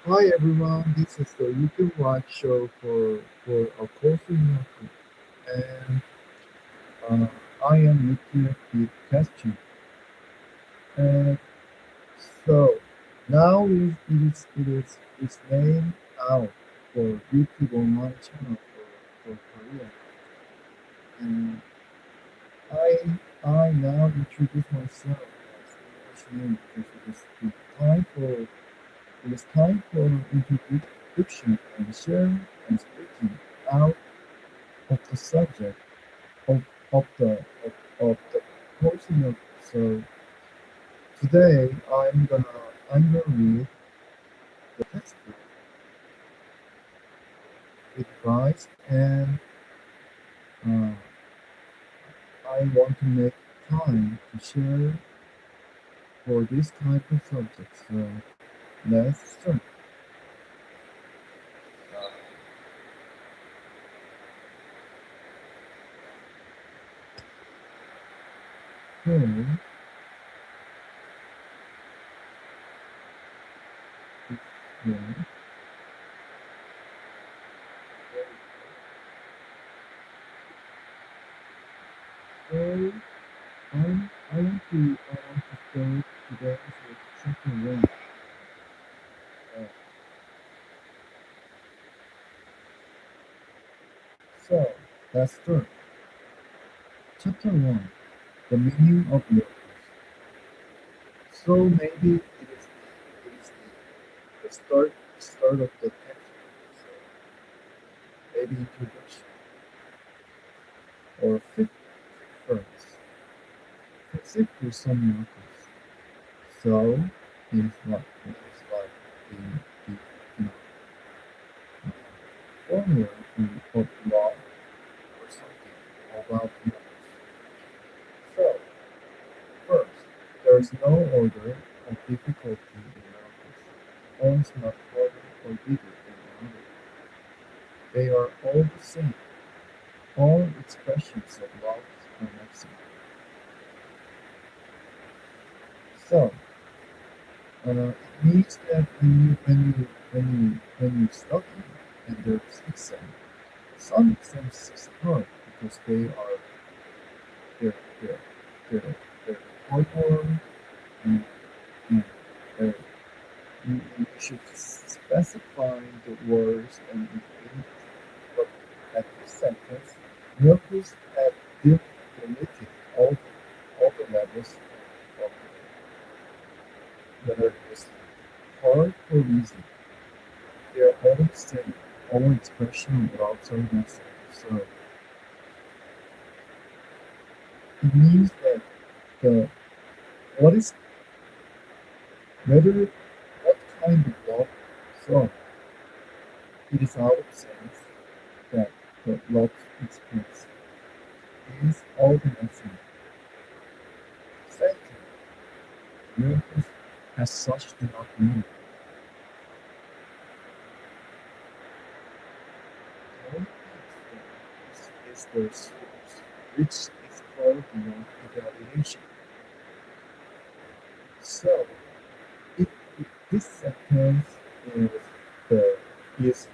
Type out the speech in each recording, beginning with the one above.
Hi everyone, this is the YouTube live show for a coffee miracle, and uh, I am looking at the question. And so now it's named out for YouTube online channel for Korea, and I now introduce myself as English name because it is time for introduction and sharing and speaking out of the subject of, of the portion of so today I'm gonna read the textbook advice and uh, I want to make time to share for this type of subject. So let's start. So, yeah, so I want to start today with chapter one. Uh, so let's start. Chapter one: the meaning of love. So maybe it is the start of the text. So maybe introduction or fifth first. Fix it to some miracles. So it is like the formula of love or something about miracles. So first, there is no order of difficulty in miracles. One is not harder or bigger than the other. They are all the same. All expressions of love are maximum. So, it means that when you study and there's exam, some exams is hard because they're they're they're hard one and, and they're, you should specify the words and meanings. But at this sentence, miracles have deleted all the levels of whether it is hard or easy. They are all the same, all expression of love are necessary. So it means that the what is whether what kind of love so it is our sense that the love expressed is all the necessary. Second, miracles as such do not mean the only thing is their source, which is called beyond evaluation. So if this sentence is the is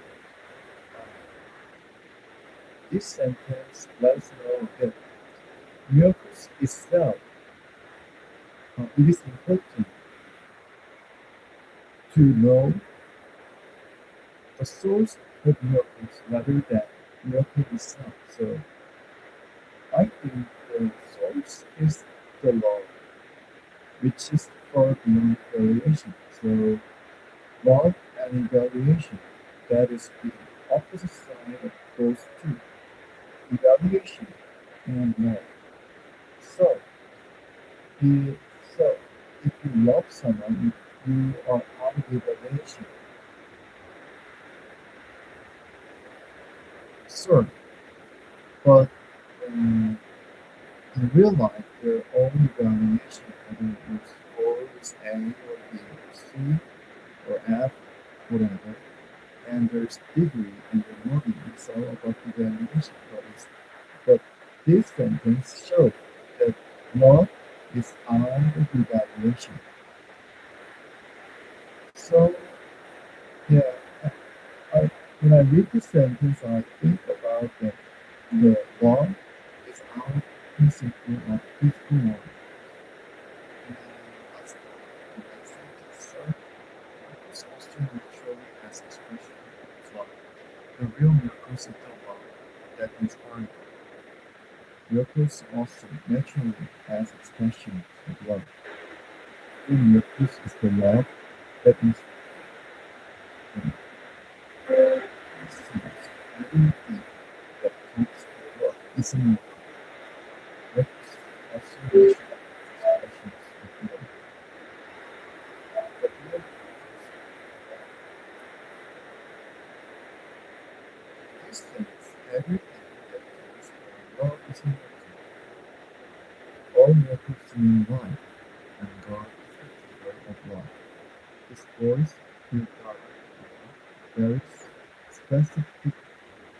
this sentence lets know that miracles itself, it is important to know the source of miracles rather than miracle itself. So I think the source is the law, which is far beyond evaluation. So love and evaluation, that is the opposite side of those two, evaluation and love. So, the, so if you love someone, you are out of evaluation. Sure, but um, in real life, there are only evaluation, whether your score is A or B or C or F, whatever. And there's degree and your money. It's all about evaluation. But this sentence shows that love is out of evaluation. So read this sentence, I think about the law is our principle of physical law. And as the next sentence, so miracles also naturally has expression of love. The real miracles of the law that inspire miracles also naturally has expression of love. The real miracles is the love that inspires everything that comes from love is a miracle. Miracles also naturally has expressions of love. But real this sense, everything that comes from love is a miracle. All miracles mean life, and God is the giver of life. His voice will direct very specific,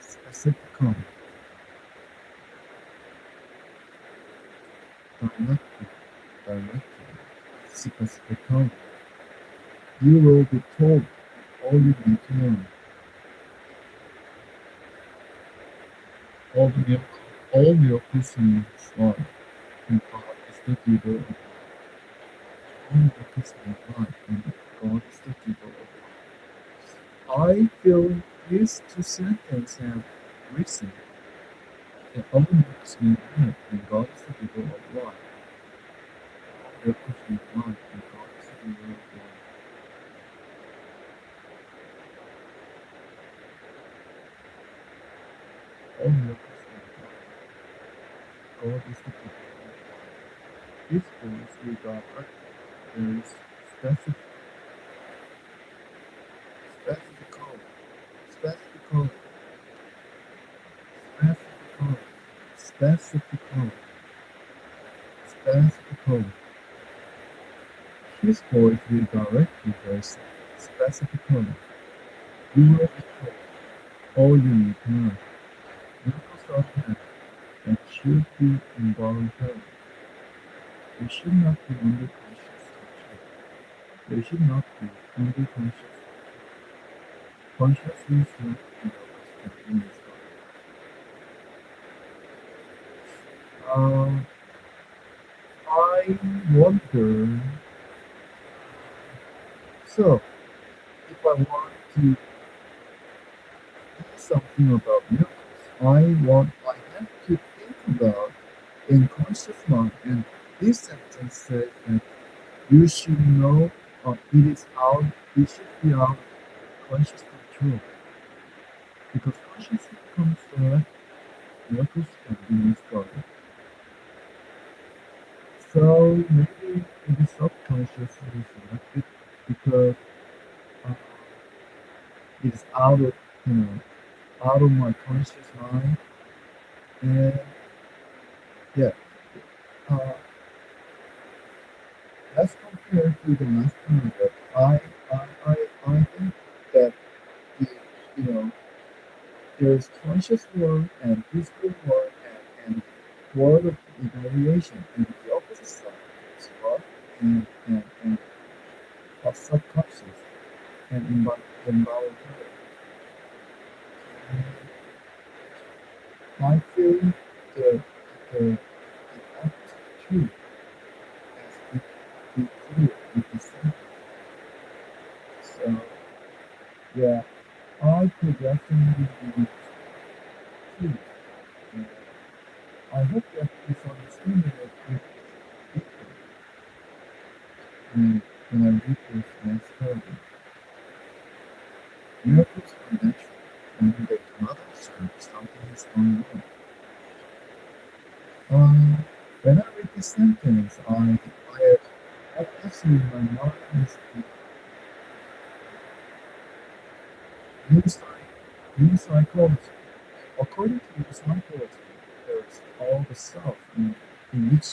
specifically, directly, directly, specifically. You will be told all you need to know. All the miracles, all miracles mean life, and God is the giver of life. All miracles mean life, and God is the giver of life. I feel these two sentences have reason. The all miracles mean life, and God is the giver of life. Miracles mean life, and God is the giver of life. All miracles mean life. God is the giver of life. This voice will direct there is specific, specifically, specifically, specifically, specifically, specifically. His voice will direct you very specifically. You will be told all you need to know. Miracles are planned and should be involuntary. They should not be under conscious torture. They should not be under conscious consciousness not miracles can be inspired. I wonder, so if I want to do something about miracles, I have to think about in conscious mind, and this sentence says that you should know it should be out of conscious control, because consciousness comes first, miracles can be discovered. So maybe it is subconsciously selected because uh, it is out of my conscious mind, and yeah, uh, as compared to the last paragraph, I think that the, you know there's conscious world and physical world and world of evaluation, and the opposite side is love and subconscious and involuntary. I feel the the act too has been clear with the sentence. So yeah, I could definitely be too. And I hope that this understanding will be deeper when I read this next paragraph. Miracles are natural when they cannot observe something is going wrong. When I read this sentence, I actually my mind is new, new psychology. According to new psychology, there's all the self in each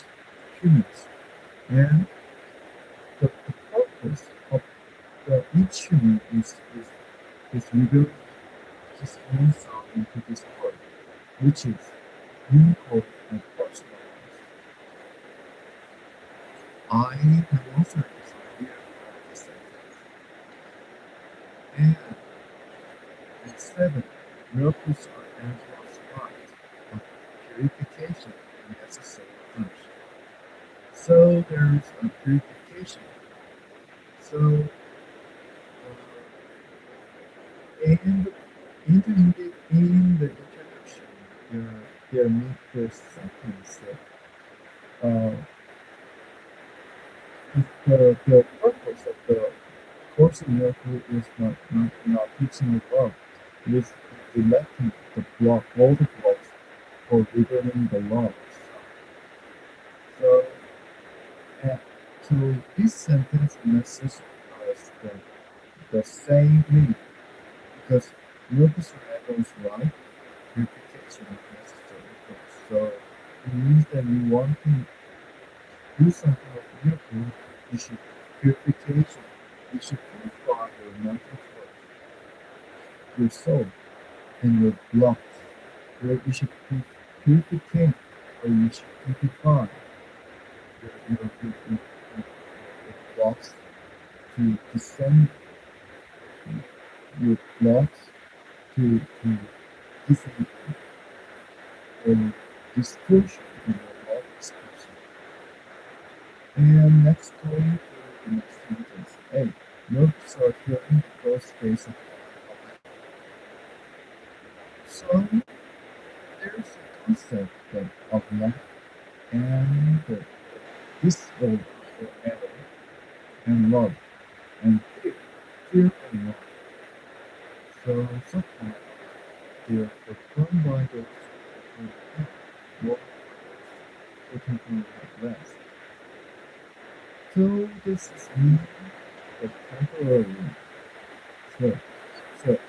humans, and the purpose of each human is revealing his own self into this world, which is unique and personalized. I have also this idea of this sentence, and 7. Miracles are angels' right, but purification is necessary first. So there's a purification. So and in the introduction, there make the second step. Uh, the purpose of the Course in Miracle is not teaching above. It is electing the block, all the blocks for revealing the laws. So, uh, so this sentence message us the same meaning because miracles are ego's right, purification is necessary first. So it means that you want to do something of miracle, you should purification. You should purify your mental first, your soul, and your blocks. You should purificate or you should purify your blocks to descend your blocks to descend or distortion in your law expression. And next going to the next sentence. A. Nerves are hearing because space of so there's a concept of life and this will forever and love and fear and love. So sometimes they are performed by those who have more who can have less. So this is mean the temporary so so it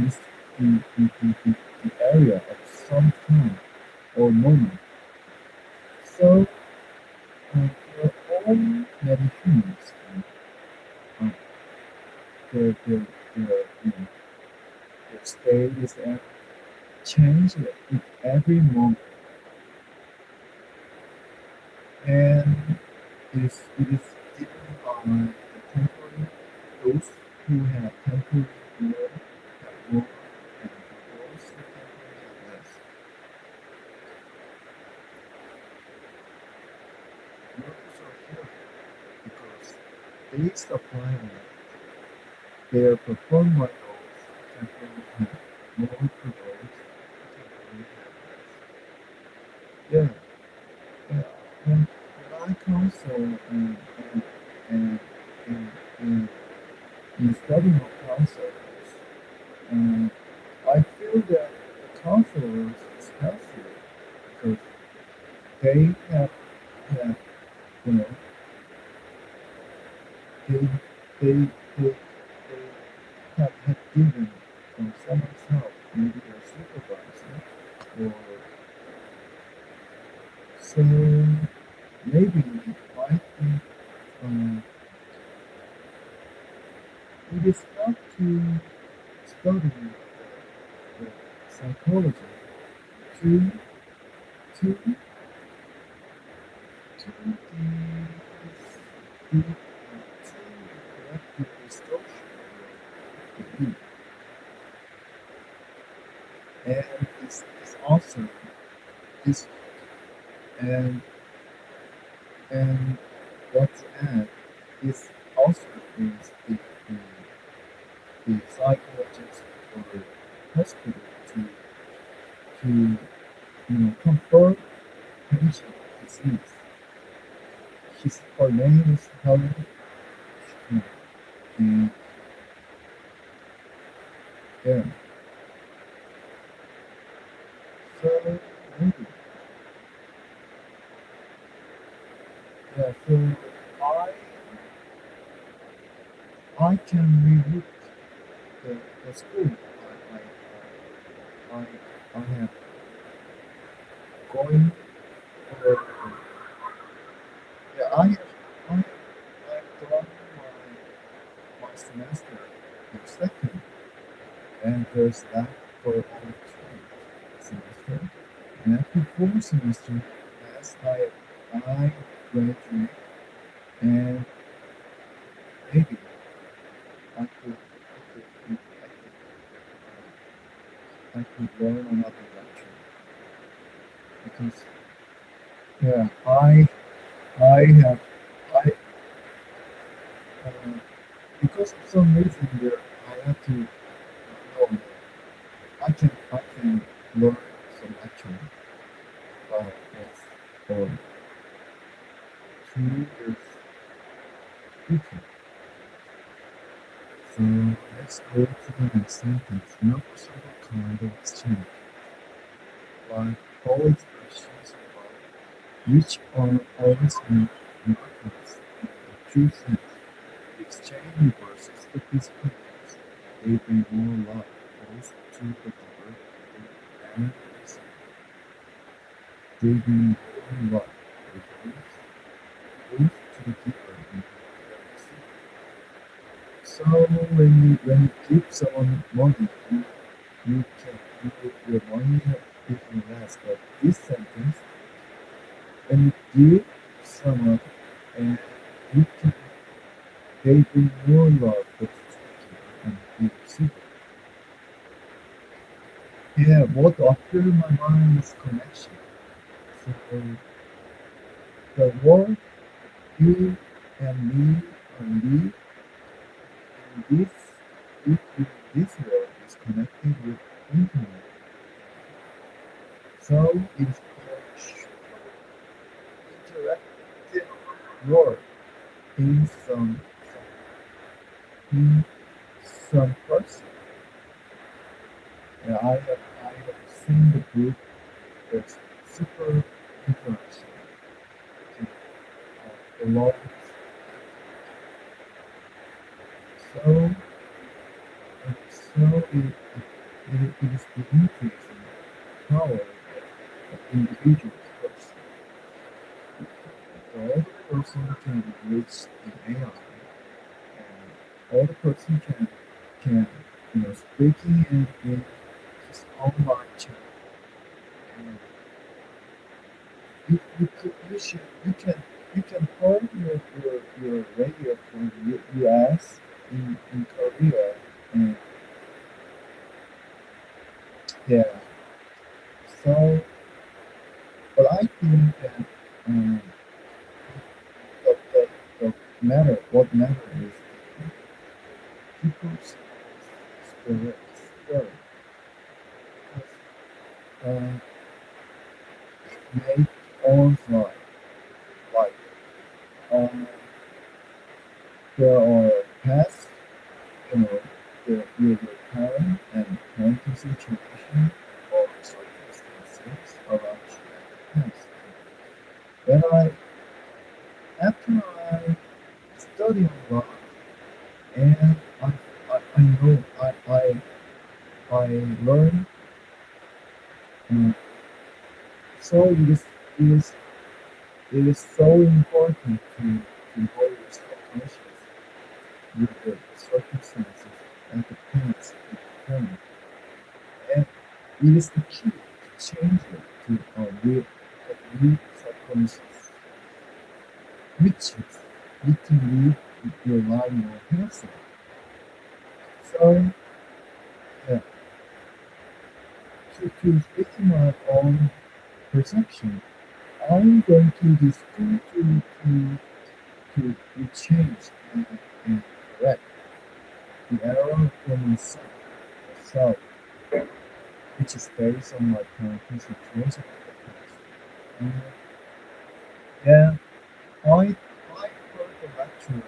is the area of some time or moment. So for all many humans, uh, their their their you know, their state is change in every moment, and it is given by the temporary those who have temporary more have more, and those who temporary have less. Miracles are here because they supply life. They are performed by those who temporary have more for those who temporary have less. Yeah. Yeah, when I counsel and, and, and in studying of counselors, um, I feel that the counselors is healthier because they have you know they they they, they have given from someone's help, maybe their supervisor, or so maybe I think um, it is not to study the psychology to to to the collective distortion of the and it's also this and and what's add is also is the, the psychologist or the hospital to confirm patient disease. Her name is Helen. And yeah, so maybe yeah. So I I can reboot the school. I I have going for yeah. I've done my semester in second, and there's that for all three semester. And after four semester, as I graduate, and maybe I could yeah, I have I uh, because of some reason there I have to know that I can learn some action yes for 2 years future. So let's go to the next sentence. No possible kind of exchange, like all expressions of love, which are always meant markets in the true sense. The exchange reverses the physical laws. They bring more love, both to the giver and the receiver. They bring more love, both to the giver and the receiver. So when you give someone money, you can your money is less. But this sentence, when you give someone and you can they bring more love both to the giver and the receiver. Yeah, what after my mind is connection. So the word you and me and we and this world is connected with internet. So it's called interactive world in in some person. Yeah, I have seen the book that's super interaction and a lot. So it is the increasing power of individuals first. The older person can reach the AI, and older person can speaking in his own language. And you should you can hold your radio from US in Korea and yeah. So but I think that um, the matter what matter is people's spirit because uh, make own like um, there are past you know your parent and parenting situation or circumstances around you at the past. When after I study a lot and I know I learn so it is it is so important to hold yourself conscious with the circumstances and the pains of the parent. And it is the key to change it to a new subconscious, which is you can live your life more healthy. So yeah, to speak in my own perception, I'm going to this to change and correct the error for myself, which is based on my current situation at the past. And yeah, I heard a lecture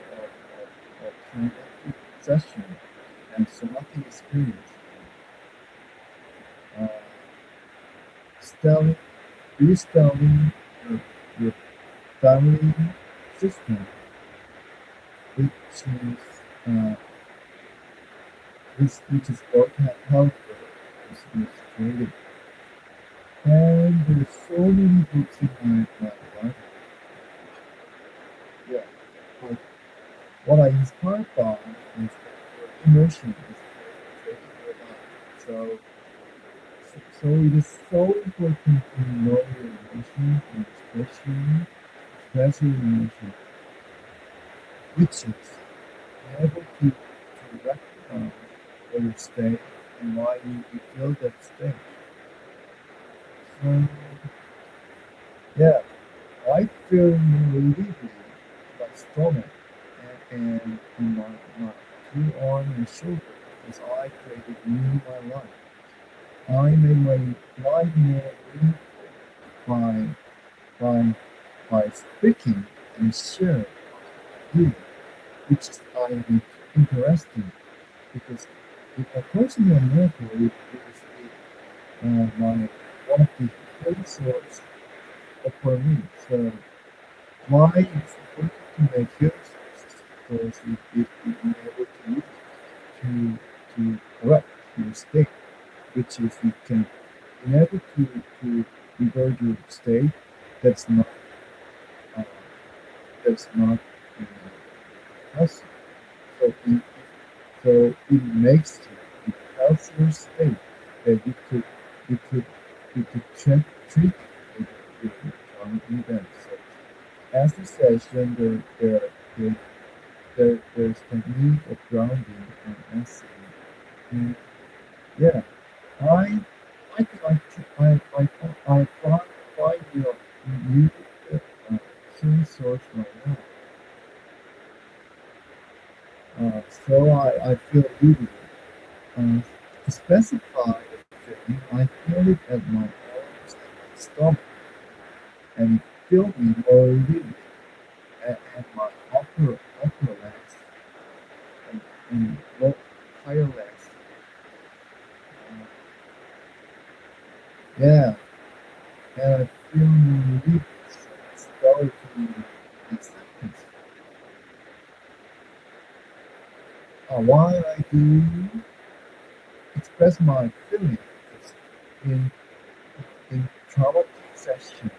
of kinetic session and somatic experience, uh, studying, restudying your family system, which is uh, which is both healthcare is created. And there's so many books in my library. Yeah, but what I inspired by is that your emotion is creating your life. So it is so important to know your emotions and express your emotions, which is able to recognize where you stay and why you feel that state. So yeah, feel more lively in my stomach and in my two arms and shoulders because I created new my life. I made my life more meaningful by by by speaking and sharing you, which is I interesting because in a personal level it is my one of the key source for me. So why it's important to make good sources because it will be able to use to correct your state, which is you can enable to revert your state that's not uh, that's not uh, healthy. So it makes you a healthier state that you could you could treat with your current events. So as the session there there's technique of grounding and essay. And yeah, I I like to I find your new healing source right now. So I feel really uh, to specify the feeling, I feel it at my arms and my stomach, and it feel me more really at my upper legs and higher legs. Uh, yeah, and I feel more relief. So I start to acceptance. Why I do express my feelings in traumatic session,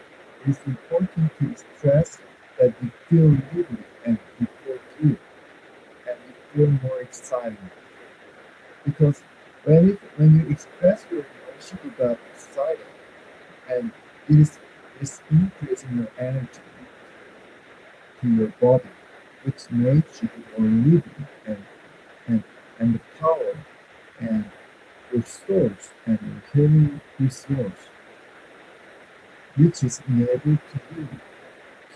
it's important to stress that you feel lively and you feel good and you feel more exciting. Because when you express your emotion without exciting, and it is increasing your energy to your body, which makes you more lively and, and the power and your source and your healing resource, which is enabled to you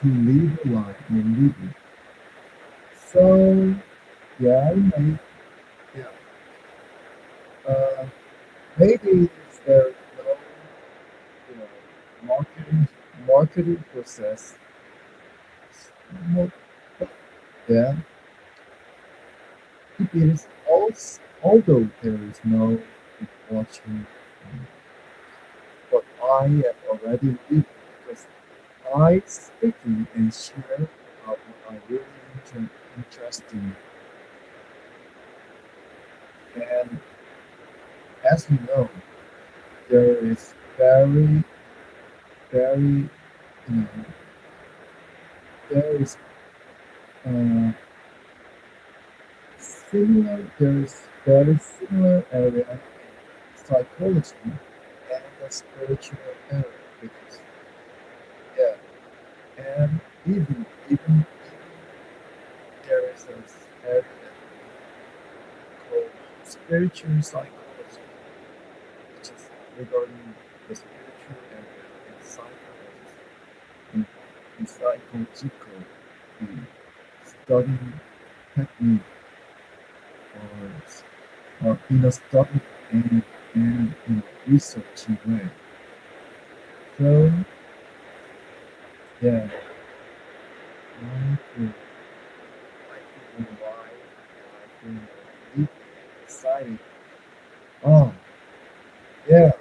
to live a life more lively. So yeah, yeah. Uh, maybe if there is no you know marketing process, mo- yeah, it is also although there is no watching, but I am already living because I speaking and share about what I really interesting. And as you know, there is very you know there is uh, there is very similar area in psychology and the spiritual area because yeah, and even there is an area called spiritual psychology, which is regarding the spiritual area and psychology and, psychological the studying technique or in a study and in a researching way. So yeah, I feel more alive and I feel more deeply excited. Oh yeah,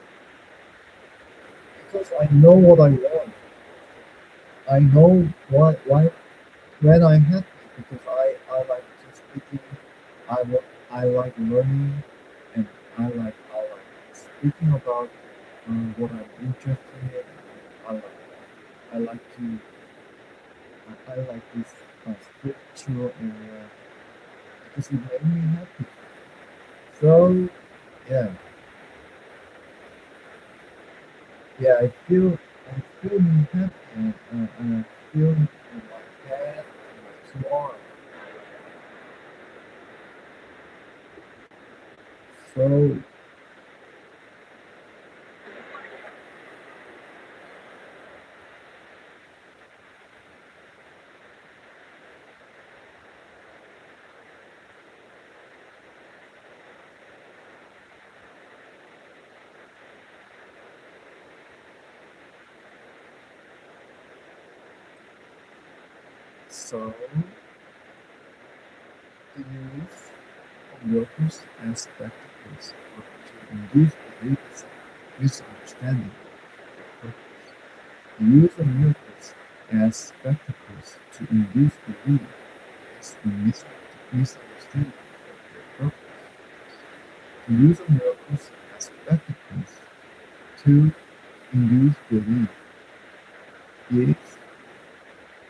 because I know what I want. I know why when I'm happy because I like to speaking. I like learning and I like speaking about what I'm interested in. I like I like to I like this spiritual area because it made me happy. So yeah, yeah, I feel me happy and I feel it in my head, in my two arms. So So the use of workers as spectacles to induce beliefs, misunderstanding of purpose. The use of miracles as spectacles to induce belief is a misunderstanding of their purpose. The use of miracles as spectacles to induce belief is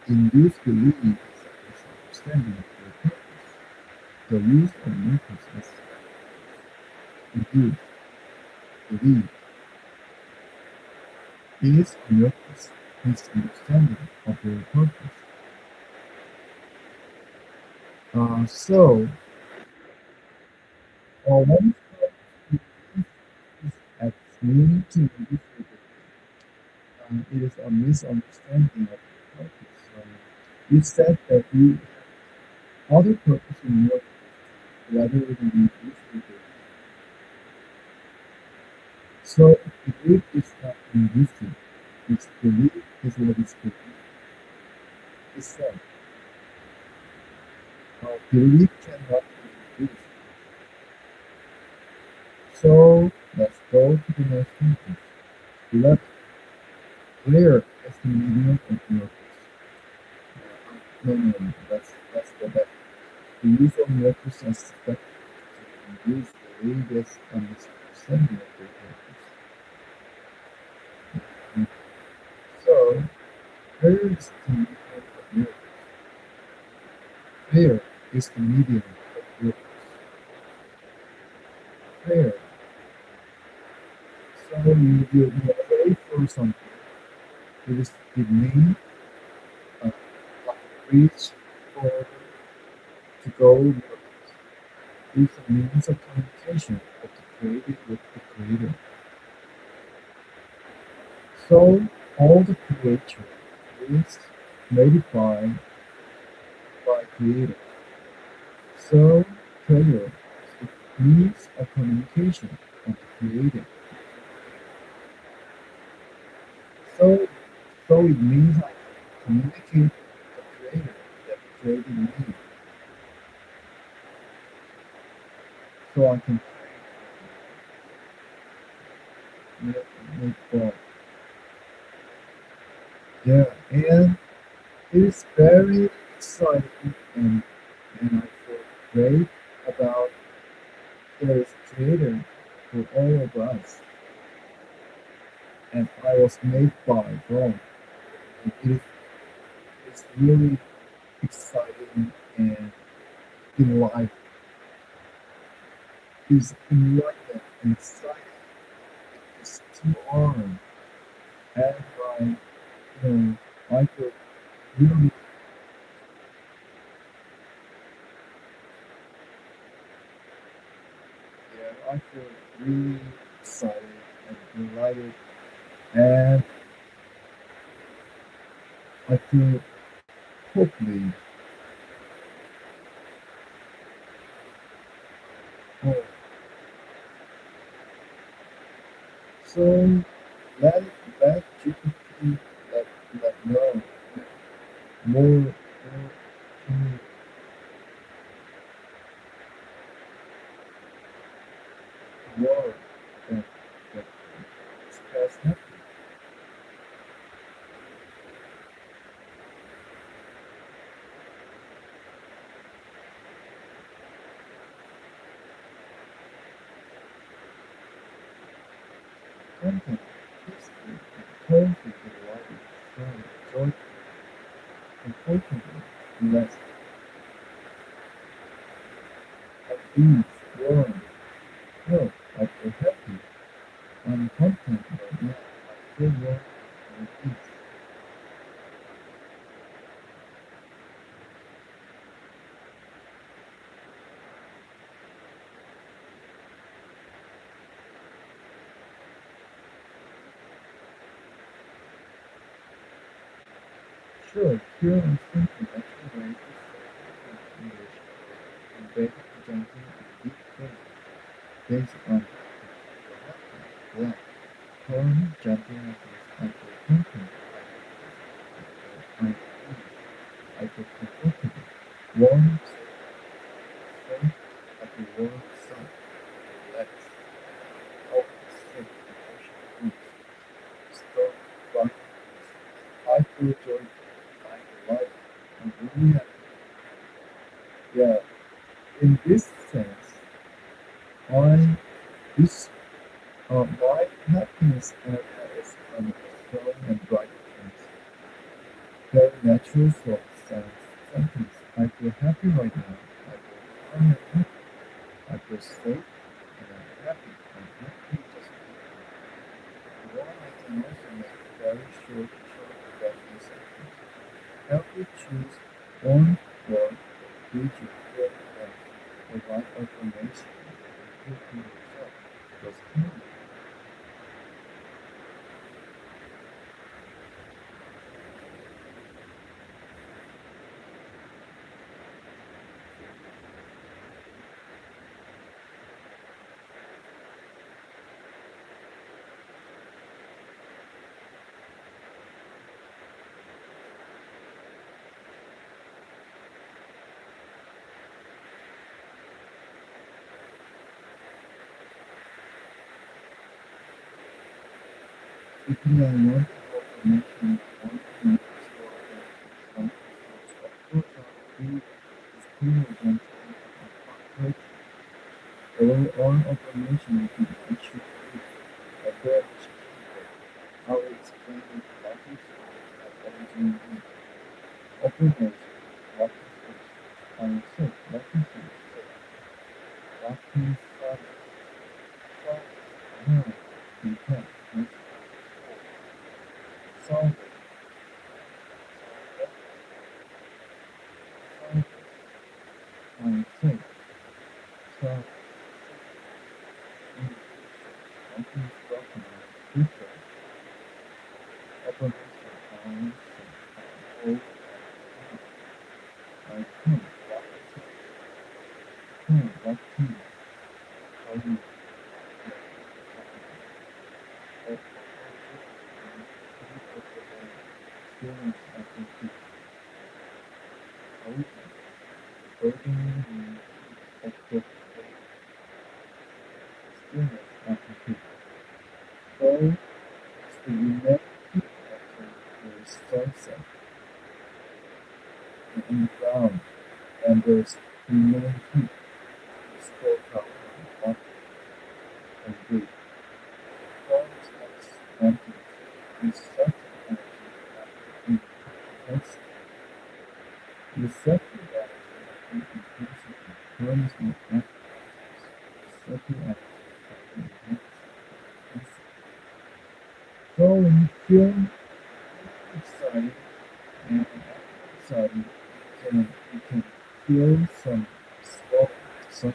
induce belief is a misunderstanding of their purpose. The use of miracles as induce belief is a misunderstanding of their purpose. So, one is at meaning to induce belief. It is a misunderstanding of the purpose. You said that you other purpose in your rather than induce belief. So belief is not inducing. It's belief is what is belief. It's said. Belief cannot be induced. So let's go to the next sentence. Let clear is the medium of miracles. No. Let's go back. The use of miracles as spectacles to induce belief is a misunderstanding of their purpose. So prayer is the medium of miracles. Prayer is the medium of miracles. Prayer. So you pray for something. It means like reach for to go miracles. It's a means of communication of the created with the creator. So all the creature is made by creator. So prayer is a means of communication of the created. So so it means I communicate with the creator that created me. So I can make God. Yeah, and it is very exciting and I feel great about there is a creator for all of us. And I was made by God. And it's really exciting and in life is enlightened and exciting. It's too arm and I feel really I feel really excited and delighted and I feel hopefully oh, so let let GPT let know more more word that that express happiness. Content peaceful and healthy delighted fun joyful importantly blessed at ease warm health I feel happy I'm content right now I feel warm and at peace. Sure, pure and simple natural way to English embedded jumping in deep things based on black corn jumping across I feel content I feel so comfortable. Warm, safe, like a warm sun. Relax. All safe, emotional rooms. Stop running. I feel joyful. I'm alive. I'm really happy. Yeah, in this sense, I this my happiness area is kind of strong and bright things. Very natural soft sounds sentence. I feel happy right now. I feel calm and happy. I feel safe and I'm happy. I'm happy just being. Or I can also make very short valuable sentences. Help you choose one word which you feel and provide affirmation and repeat to yourself. Just come. If you are want affirmation, want to make sure that some of those is clear and concrete. All affirmation can actually use a very I will explain it lucky stories at original room. Affirmation, lucky stories. I am sick, lucky stories, lucky silence, silence, no, you can't, yes, silence, silence, I am sick, silence, lucky spoken, future, affirmation, I am sick, I am I can, lucky, how you feelings after peak, how burden expected stillness after peak. So, it's the humanity after the sunset in the ground, and there's humanity still out and breathe. Forms as emptiness is such an energy after the second energy intensity burns my appetites. Second energy. So when you feel excited and excited, you can feel some swelling, some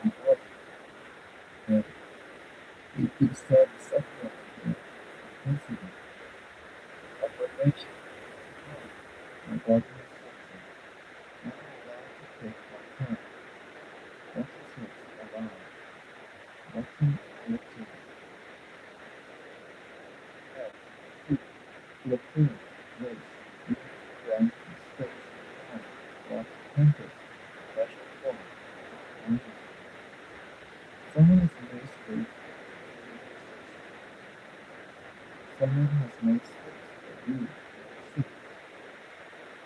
blood, and it starts suffering intensity. Affirmation. My body is I'm allowed to take my time. What is it allowed? Nothing looking at. Your feelings, race, youth, rank, space, time, what, temperature, special form, language. Someone has made space. Someone has made space for you. See,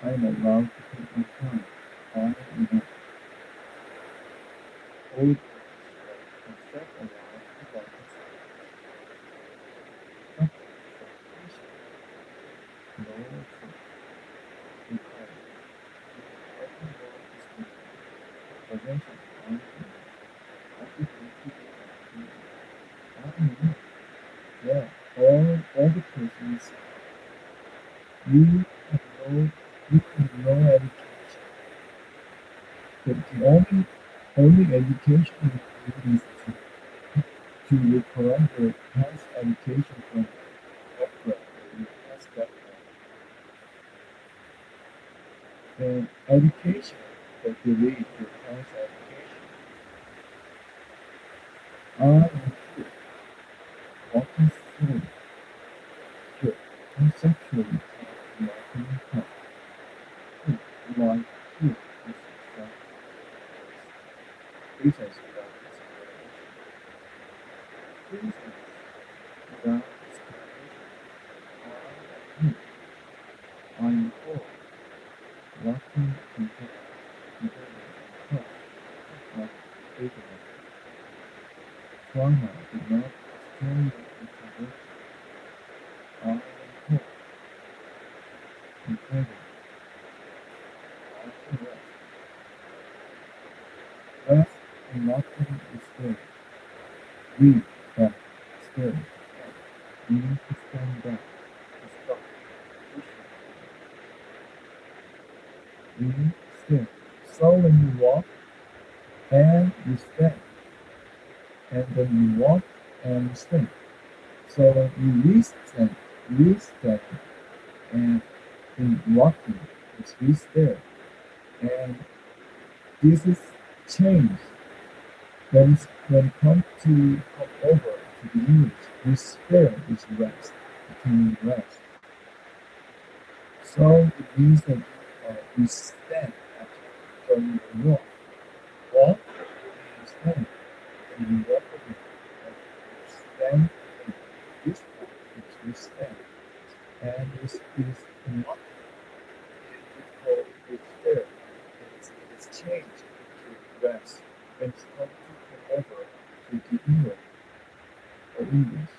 I am allowed to take my time. I am enough. Hold and self-allowed to love yourself. No effort required. Every word is with prevention. I am happy to be I am enough. Yeah, all the persons you have no you have no education. The only education you need is to recollect your past education from background, your past background. And education that you read your past education. I am here, walking through here, conceptually walking path. Latin contains not ignorant. Trauma did not destroy your intellectual. I am hope in heaven. I can rest. Rest in Latin is spirit. We have spirit. Meaning to stand back, to stop, push, meaning still. So when you walk and you stand, and then you walk and you stand. So when you stand, and in walking, it's restare. And this is change. When it comes to come over to the English, restare is rest. It can mean rest. So it means that you stand after turning your walk. Walk and you stand. And you walk again. And you stand again. This time it's you stand. And this is not called restare. It's changed to rest. When it's come to come over to the English or English,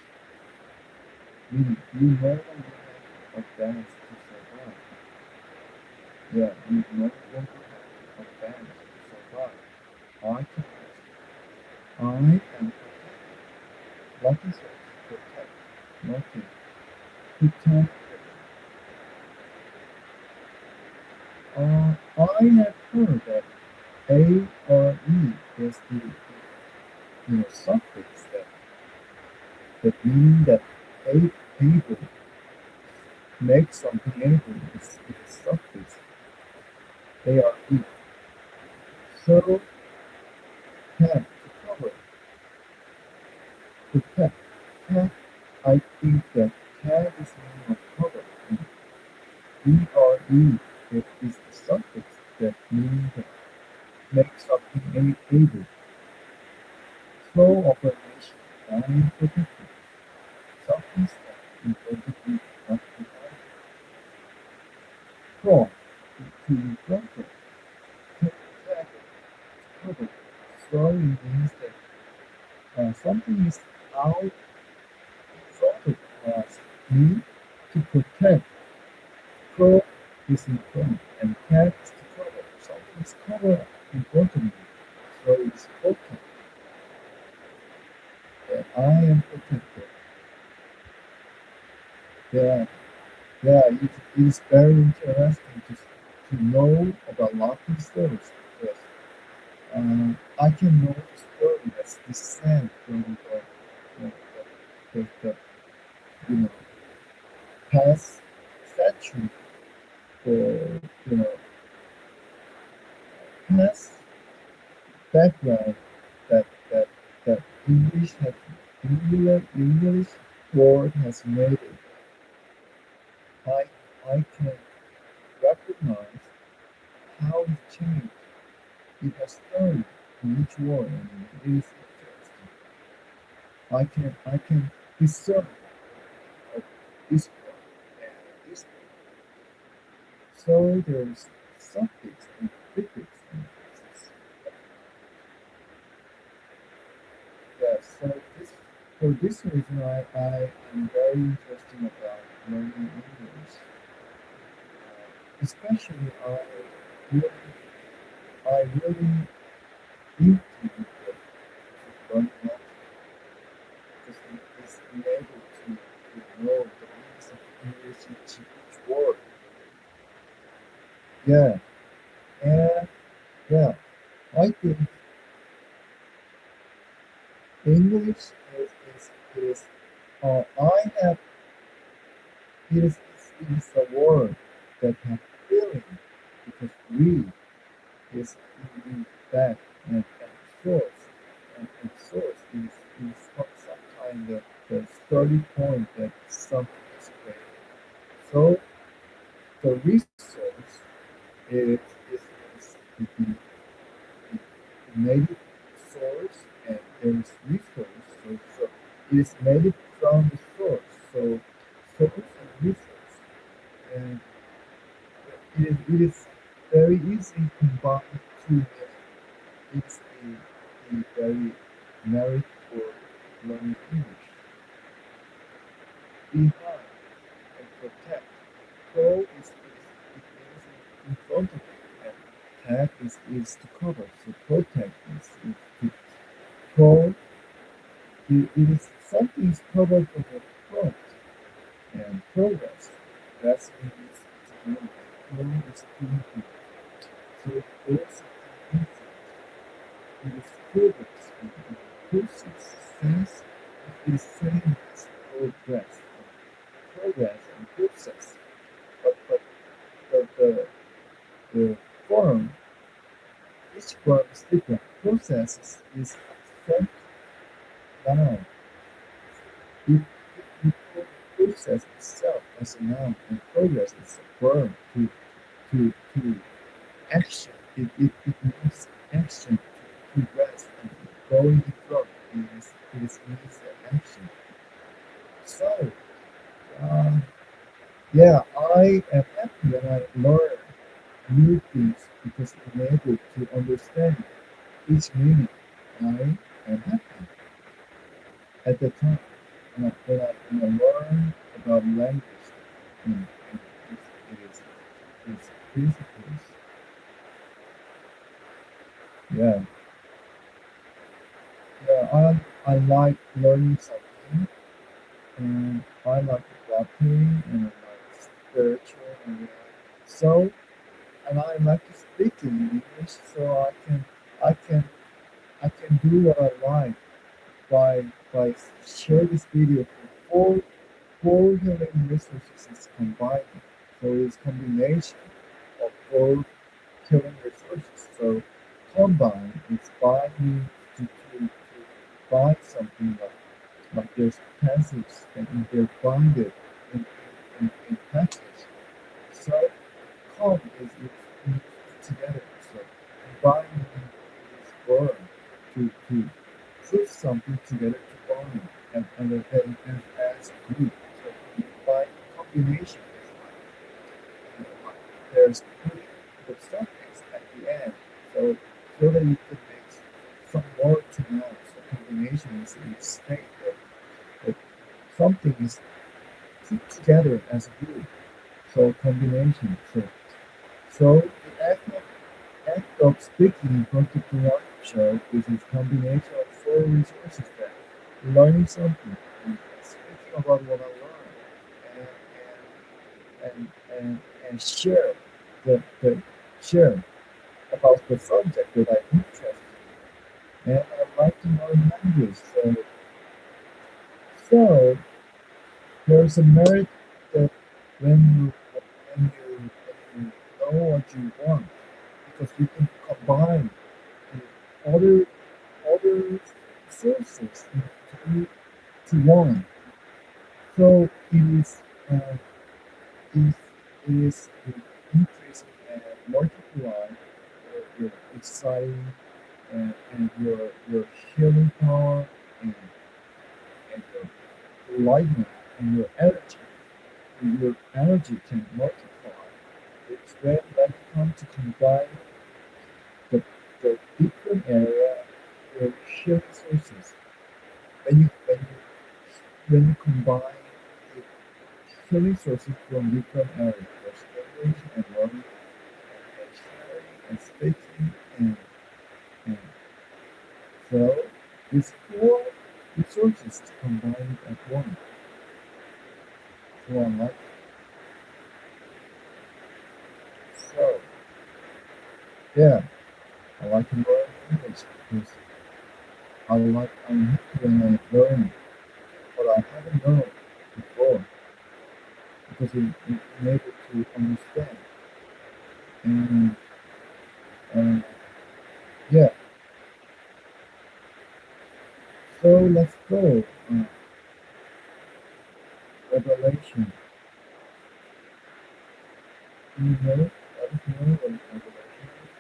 meaning you no longer have a balance to survive. Yeah, you no longer have a balance to survive. I can I am protected. What is it? Protect. Nothing. Protect. I have heard that A or E is the suffix that meaning that able make something able is suffix A or E. So have to cover. Protect. Have I think that have is meaning of cover. E or E is the suffix that means that make something able. Flow of a nation, I am protected. Something that importantly not provided. From to in front of, to protect, cover. Story means that something is out in front of us. Me to protect. Pro is in front and cat is to cover. Something is covered importantly. So it's protect. That I am protected. Yeah, yeah, it is very interesting to know about Latin stories because I can know the story that's descent from the you know past century or past background that that that English word has made it. I I can recognize how it changed. It has story in each word, and it is interesting. I can discern of this word and this word. So there's suffix and prefix and phrases. Yeah, so for this reason I am very interested about learning English. Especially really I really into learning Latin because it is being able to know the meanings of English each word. Yeah, and yeah, I think English is I have it is a word that have feeling because we is in that and source and source is sometimes the starting point that something is created. So the resource is the native source and there is resource. So it is native from the source. So source and resource and it is very easy combine two meanings. It's the very merit for learning English. Behind and protect. Pro it means in front of you, and tag is to cover. So protect is to pro. It is something is covered from the front, and progress. That's means to move. Pro is to move. So there is something in front. It is progress in process. Sense it is same as progress. Progress and process. But the form, each form is different. Process is front noun. If you put process itself as a noun and progress is a verb to action, it means action to progress and going in front. It is means the action. So, uh, yeah, I am happy when I learn new things because I'm able to understand each meaning. I am happy at the time when I learn about language and its principles. Yeah, yeah, I like learning something, and I like adapting, and I like spiritual, and yeah. So, and I like to speak in English, so I can I can do what I like by share this video for four healing resources is combined. So it's combination of four healing resources. So combine is buy me to buy something like there's passage and they're binded in package. So com is together. So combine is born to put something together to bond and as a group. So by combination is like there's putting the suffix at the end. So that you can make some more to know. So combination is each state that something is put together as a group. So combination. So the act of speaking in front of the live show is a combination of four resources that learning something and speaking about what I learned and share the share about the subject that I'm interested in. And I like to learn language. So there's a merit that when you know what you want because you can combine the other sources to one. So uh, is is increasing and multiplying your exciting and your healing power and, and your lightning and your energy. Your energy can multiply. It's when you come to combine the, the different area, your healing sources. When you combine the healing sources from different areas, there's English and learning and sharing and speaking and so these four resources combined at once. So I like so yeah, I like to learn English because I'm happy when I learn what I haven't learned before because I'm able to understand and and yeah. So let's go. Revelation. Do you know? Let us know what Revelation is.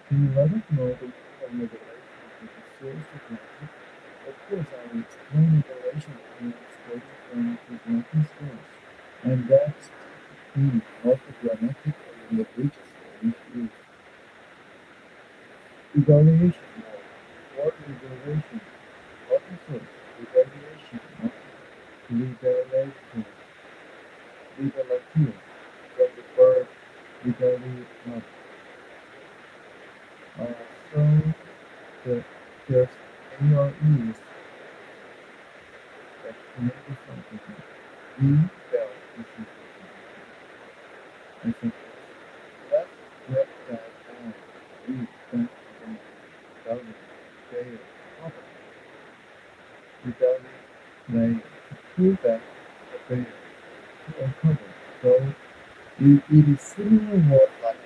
Can you let us know the meaning of revelation as the source of logic? Of course, I will explain revelation as quoting from his Latin source, and that's not the grammatic or religious which is evaluation or revelation, Latin source, evaluation, not liberation, liberatio, from the verb liberate. Uh, so the, there's ARE is that enables something. E bell is I think let's break that down. We don't want value, fail, cover, rebellion, lay, pull back, fail, to uncover. So it is similar word like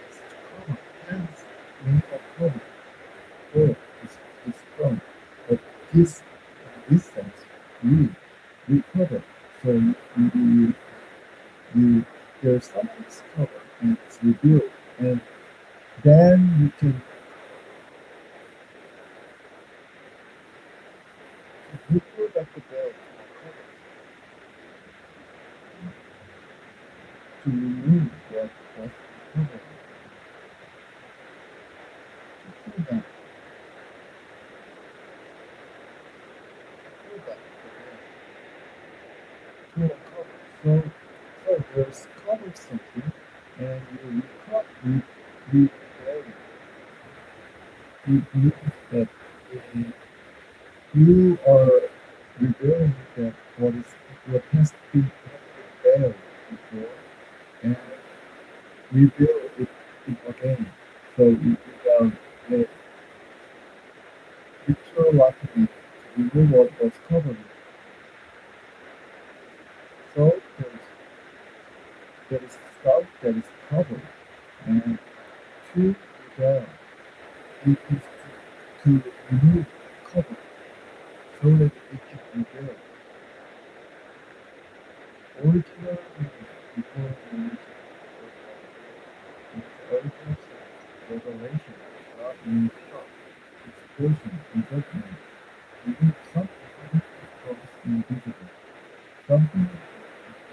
is to cover, hence mean uncover, or is from. But this in this sense, we recover. So you there's something covered and it's revealed, and then you can you pull back the belt to remove what was covered. Pull back, pull back the belt to uncover. So there's covered something, and you recover, you bury. It means that uh, you are revealing that what has been buried before, and rebuild it again. So you the picture like it, remove what was covered. So there is stuff that is covered, and to rebel, it is to remove cover so that it can rebuild. Original meaning before religion. In its original sense, revelation does not mean shock, explosion, and judgment. It means something hidden from invisible, something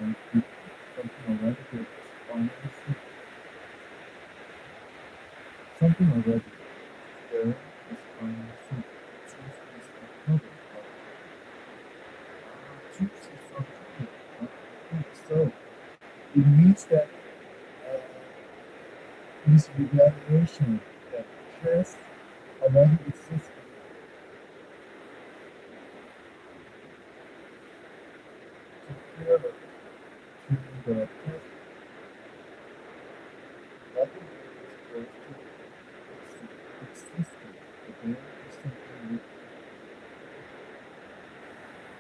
and something already is finally seen, something already there is finally seen. Truth is uncovered, truth is uncovered. So it means that uh, this revelation that has already existed compared to the past, nothing is close to existing. There is something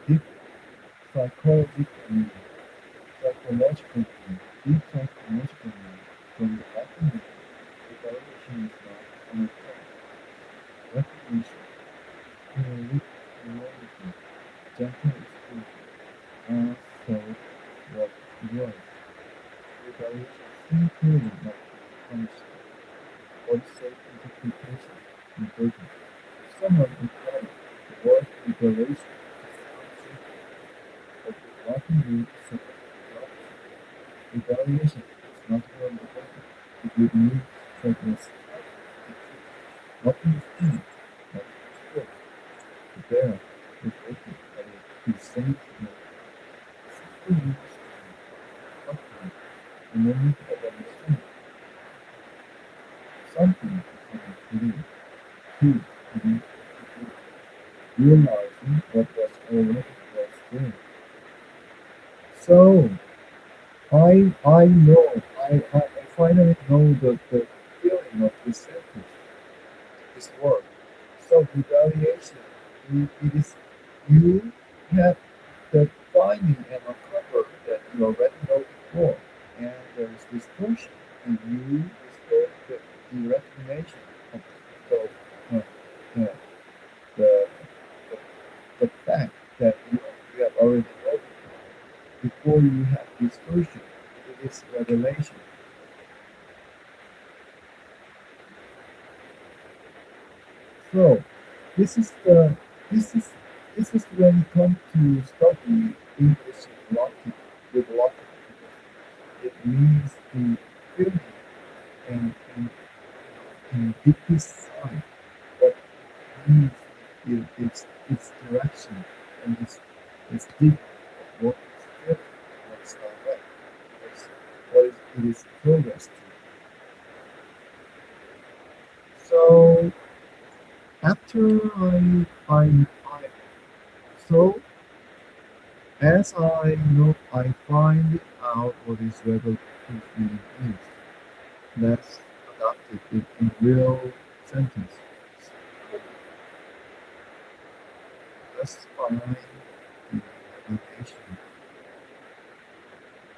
deep psychologically psychological meaning, deep psychological meaning from the Latin meaning. Evaluation is not an attack, recognition, humility, gentle exposure. So what it was. Evaluation seemed clearly not punishment, or safe interpretation and burden. If someone implied the word evaluation to sound simple, but the Latin root suggests evaluation is not one effective. It would mean progress. What is in, what is good, there, reflected by the same simple use of the moment of understanding something becoming clear, two, being realizing what was already was there. So I know I finally know the feeling of this sentence, this word. So retaliation, it is you have the finding and uncover that you already know before, and there is distortion, and you distort the recognition of the, the, the, the, the fact that you have already known before you have distortion. It is revelation. So this is the this is this is when you come to study English in Latin with Latin because it means the feeling and deepest side what it means its direction and its deep what it's feeling, what's direct, what's, what is it is progress to. So after I so as I know I find out what is revolution feeling is, let's adapt it in real sentence. So let's find the application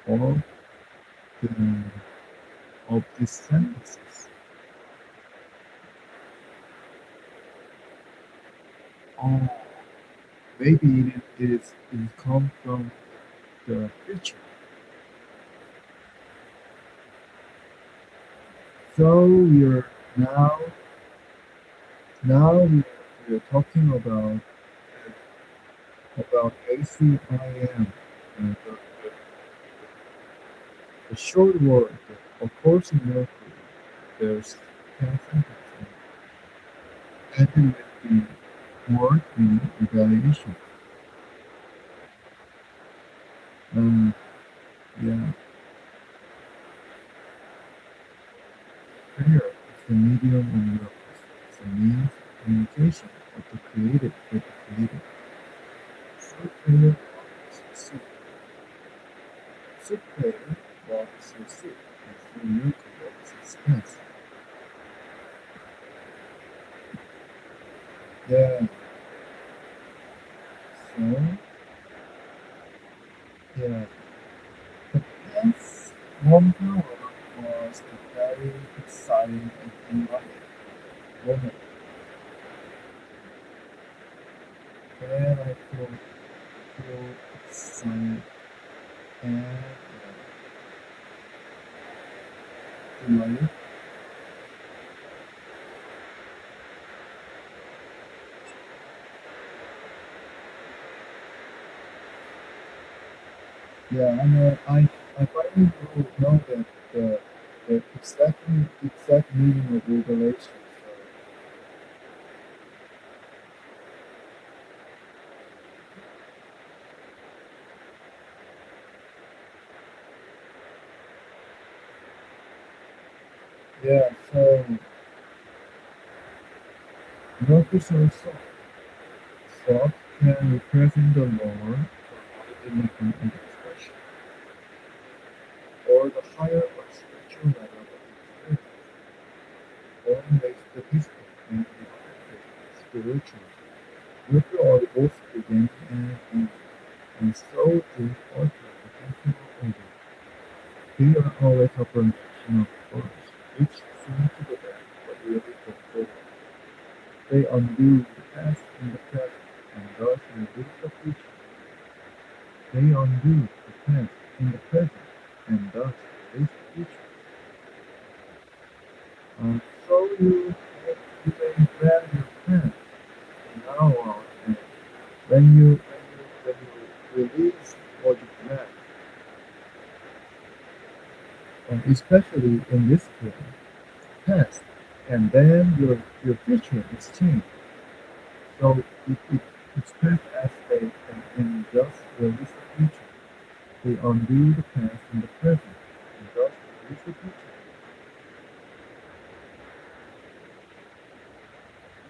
of the of these sentences. Oh, maybe it come from the future. So now we're talking about ACIM, the short word. Of course, in Mercury, there's 10 sentences added with the word meaning evaluation. Um, yeah, prayer is the medium and miracles. It's a means of communication of the created with the created. Short prayer is soup. Soup prayer walks your soup, and through miracle walks its path. Yeah, so, yeah, the past one hour was a very exciting and enlightening moment. Then I feel excited and delighted. Yeah, I finally know that the exact meaning of revelation. So, yeah, so miracles are soft. Soft can represent the Lord, the dignity and expression, or the higher or spiritual level of experience. One makes the physical and the other spiritual. Miracles are both beginning and end, and so do also the temporal order. They are always a combination of forms, which seem to the back but really go forward. They undo the past and the present, and thus reveal the future. They undo the past and the present, and thus release the future. So you may grab your pen from now on, and when you release what you grab, and especially in this case, past, and then your future is changed. So it's past as they and thus release the future. They undo the past and the present, and thus release the future.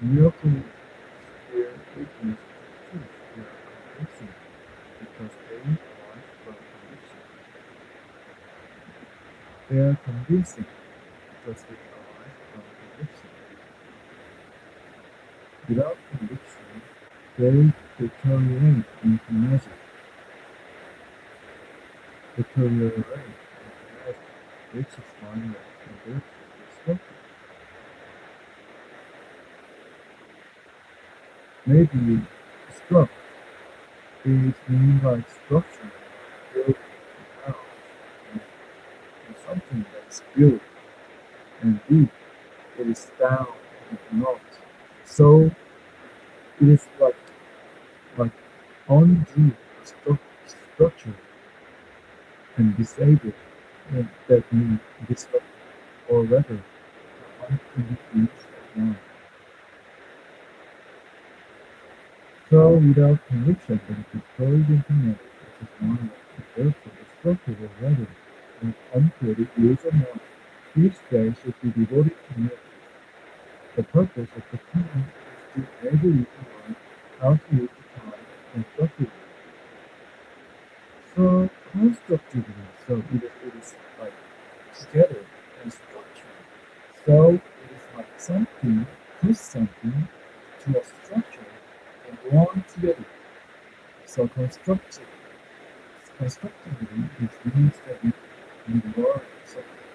Miracles here witness to truth. They are convincing because they arise from conviction. They are convincing because they arise from conviction. Without conviction, they deteriorate into magic. Deteriorate into magic, which is why the virtue is spoken. Maybe struck is mean like structure, building a house, and, and something that's built and deep. It is down and not So it is like undo structure and disable and that means disrupt or rather unconnected now. So without conviction then the third internet which is now therefore the structure or rather uncreated user now each day should be devoted to new. The purpose of the team is to enable you to learn how to use the time constructively. So constructively, so it is like together and structure. So it is like something, push something to a structure and belong together. So constructively it means that you learn something,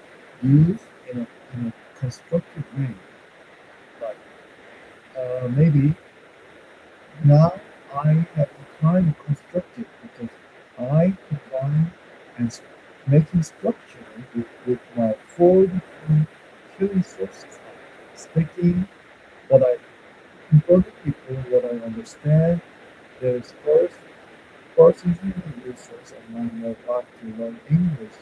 use in a constructive way. Like maybe now I have kind of constructed because I combine and making structure with my four different healing sources. Speaking what I important people, what I understand. There is first human resource and I would like to learn English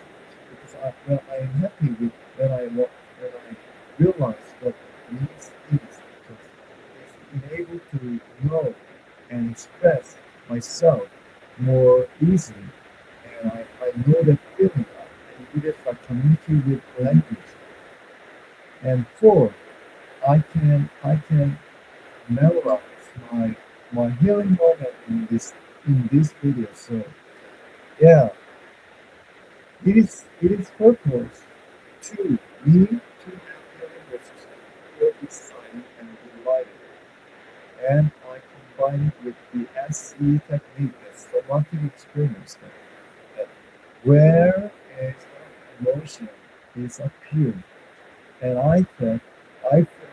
because when I am happy with when I realize what means is because it's being able to know and express myself more easily and I know that feeling and it is like communicate with language. And four, I can memorize my healing moment in this video. So yeah, it is purpose to me to have healing versus feel excited and delighted. And I combine it with the SE technique, the somatic experience that where is emotion is appearing. And I feel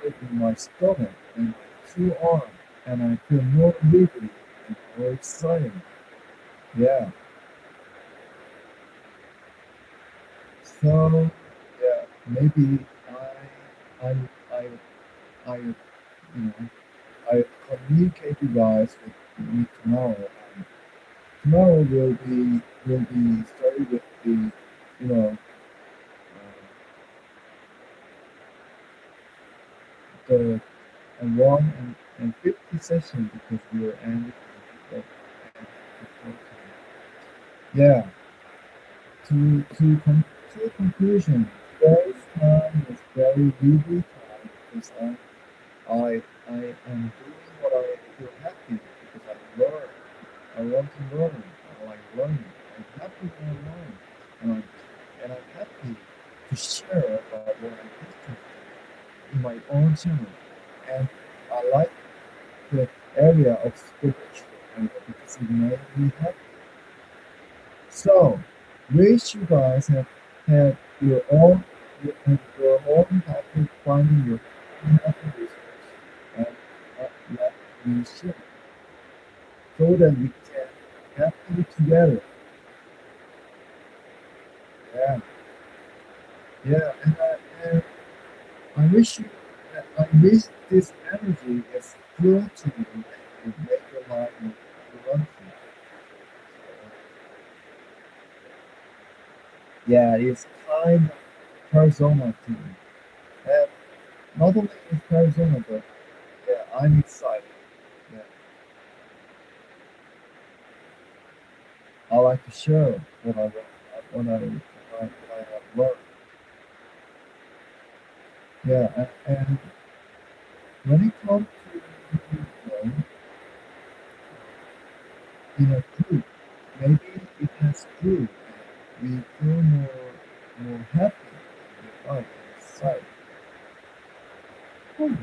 it in my stomach and my two arms and I feel more lively and more excited. Yeah. So yeah, maybe I I I you know I communicate you guys with me tomorrow. And tomorrow will be started with the you know the 1 and 50 session because we are ending the yeah. To conclusion, today's time is very busy time because I I am doing what I feel happy because I learn. I want to learn. I like learning. I'm happy when I learn, and I'm happy to share about what I do in my own channel. And I like the area of spiritual area because it made me happy. So, wish you guys have your own have your own happy finding your own happy resource and let me share so that we can happy together. Yeah, yeah, and I wish you I wish this energy is flow to you and make your life more wonderful. Yeah, it's kind of persona to me. And not only is persona, but yeah, I'm excited. Yeah, I like to share what I have learned. Yeah, and when it comes to in a group, maybe it has group. We feel more happy with life and excited. Hmm.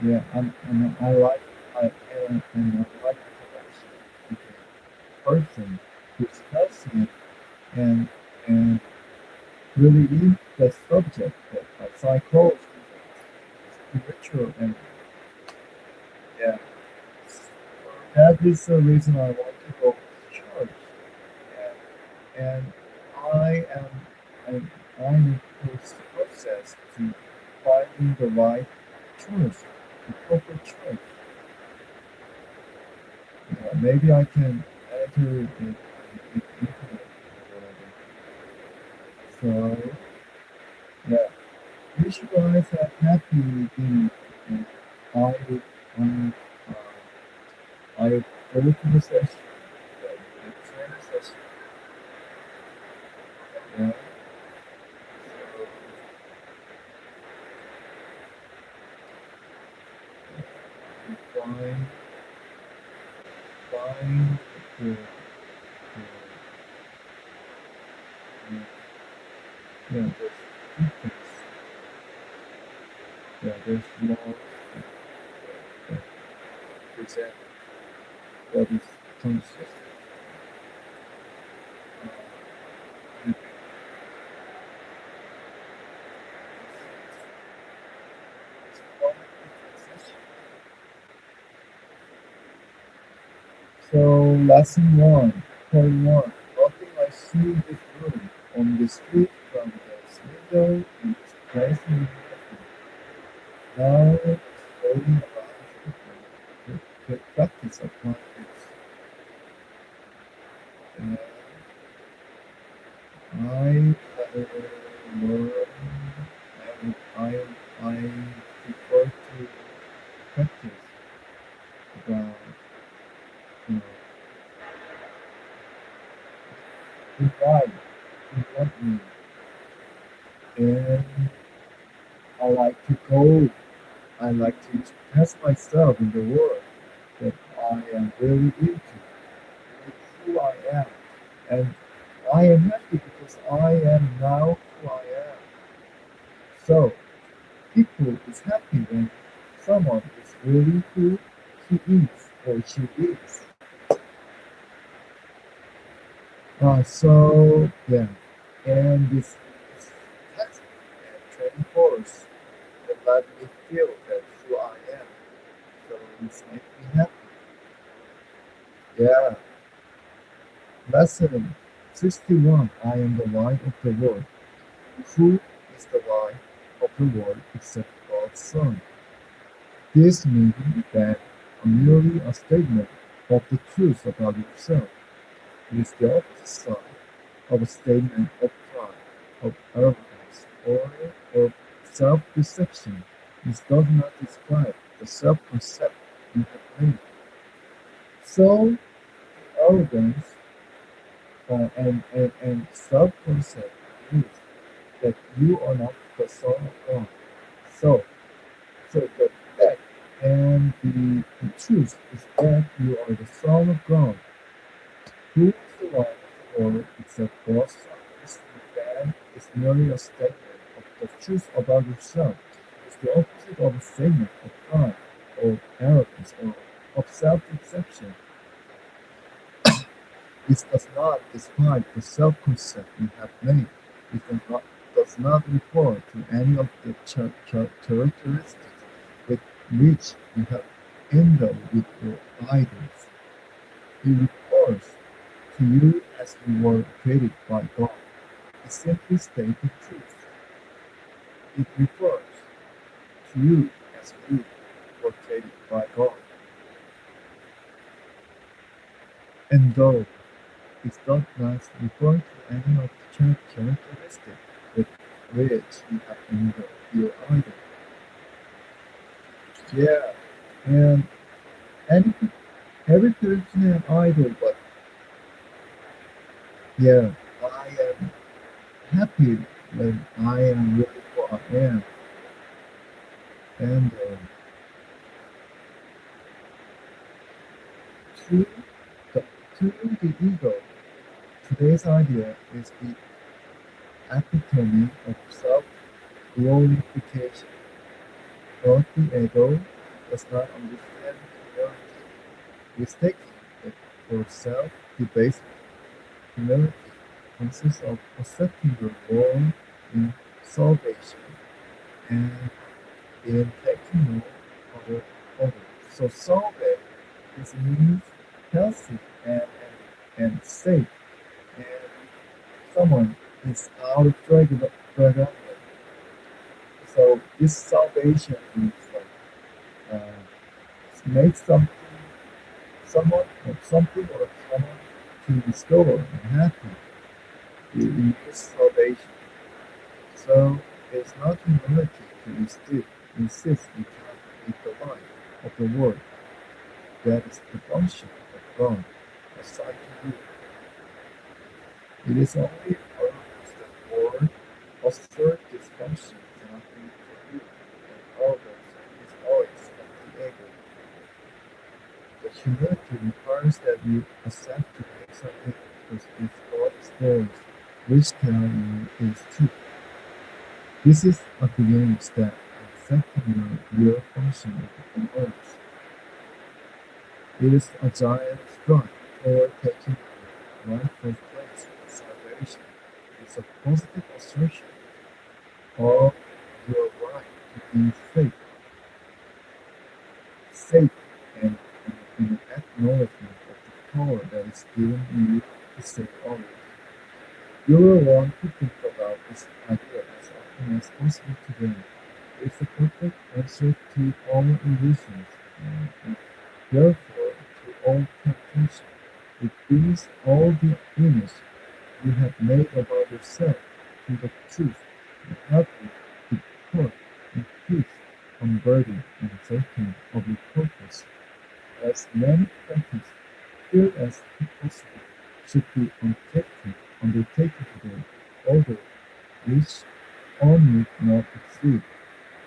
Yeah, and I like and I like the connection with a person who's passionate and and really in the subject that psychology, spiritual, and yeah, that is the reason I want to go to church. And I am I'm in this process to finding the right church the proper choice. Maybe I can enter the internet or whatever. So yeah, wish you guys a happy day. And I I I go to the session, the trainer session. Yeah. So find find the yeah, there's difference. Yeah, there's laws that present what is conscious. And it's one session. So lesson one, part one. Nothing I see in this room, on the street, from this window, in this place in the now slowly allows the practice of mindfulness. And I learn and I prefer to practice about you know the why in what way. And I like to go. I like to express myself in the world that I am really into, with who I am. And I am happy because I am now who I am. So people is happy when someone is really who he is or she is. So yeah, and this test and training course that let me feel that who I am. So it's make me happy. Yeah. Lesson 61. I am the light of the world. Who is the light of the world except God's Son? This means that merely a statement of the truth about yourself. It is the opposite side of a statement of pride, of arrogance, or of self-deception. This does not describe the self-concept you have made. So, arrogance and self-concept is that you are not the Son of God. So, so the fact and the truth is that you are the Son of God. Who is the light of the world except God's Son? This then is merely a statement of the truth about yourself. It's the opposite of a statement of pride or arrogance or of self-deception. This does not describe the self-concept you have made. Does not refer to any of the characteristics with which you have endowed with your idols. It refers to you as you were created by God. It simply states the truth. It refers to you as you were created by God. And though it does not refer to any of the characteristics with which you have endowed your idol. Yeah, and any every person an idol, but yeah, I am happy when I am really what I am. And to the, to the ego, today's idea is the epitome of self-glorification. But the ego does not understand humility. Mistaking it for self-debasement. Humility consists of accepting your role in salvation and in taking note of others. So solve this means healthy and safe, and someone is out of drug. So this salvation means like uh, make something or someone to discover and happy. It means salvation. So it's not humility to insist you cannot be the light of the world. That is the function of God aside to you. It is only purpose that word assert this function cannot be for you, and others is always of the ego. But humility requires that you accept to make something because if God is theirs, which tell you is true. This is a beginning step in accepting your real function on earth. It is a giant stride toward taking your rightful place in salvation. It's a positive assertion of your right to be safe and, and an acknowledgement of the power that is given you to save others. You will want to think about this idea as often as possible today. It's a perfect answer to all illusions and therefore to all temptation. It brings all the image you have made about yourself to the truth and help you to put in peace, unburdened and certain of your purpose. As many practices, here as possible, should be undertaken today, although which all need not exceed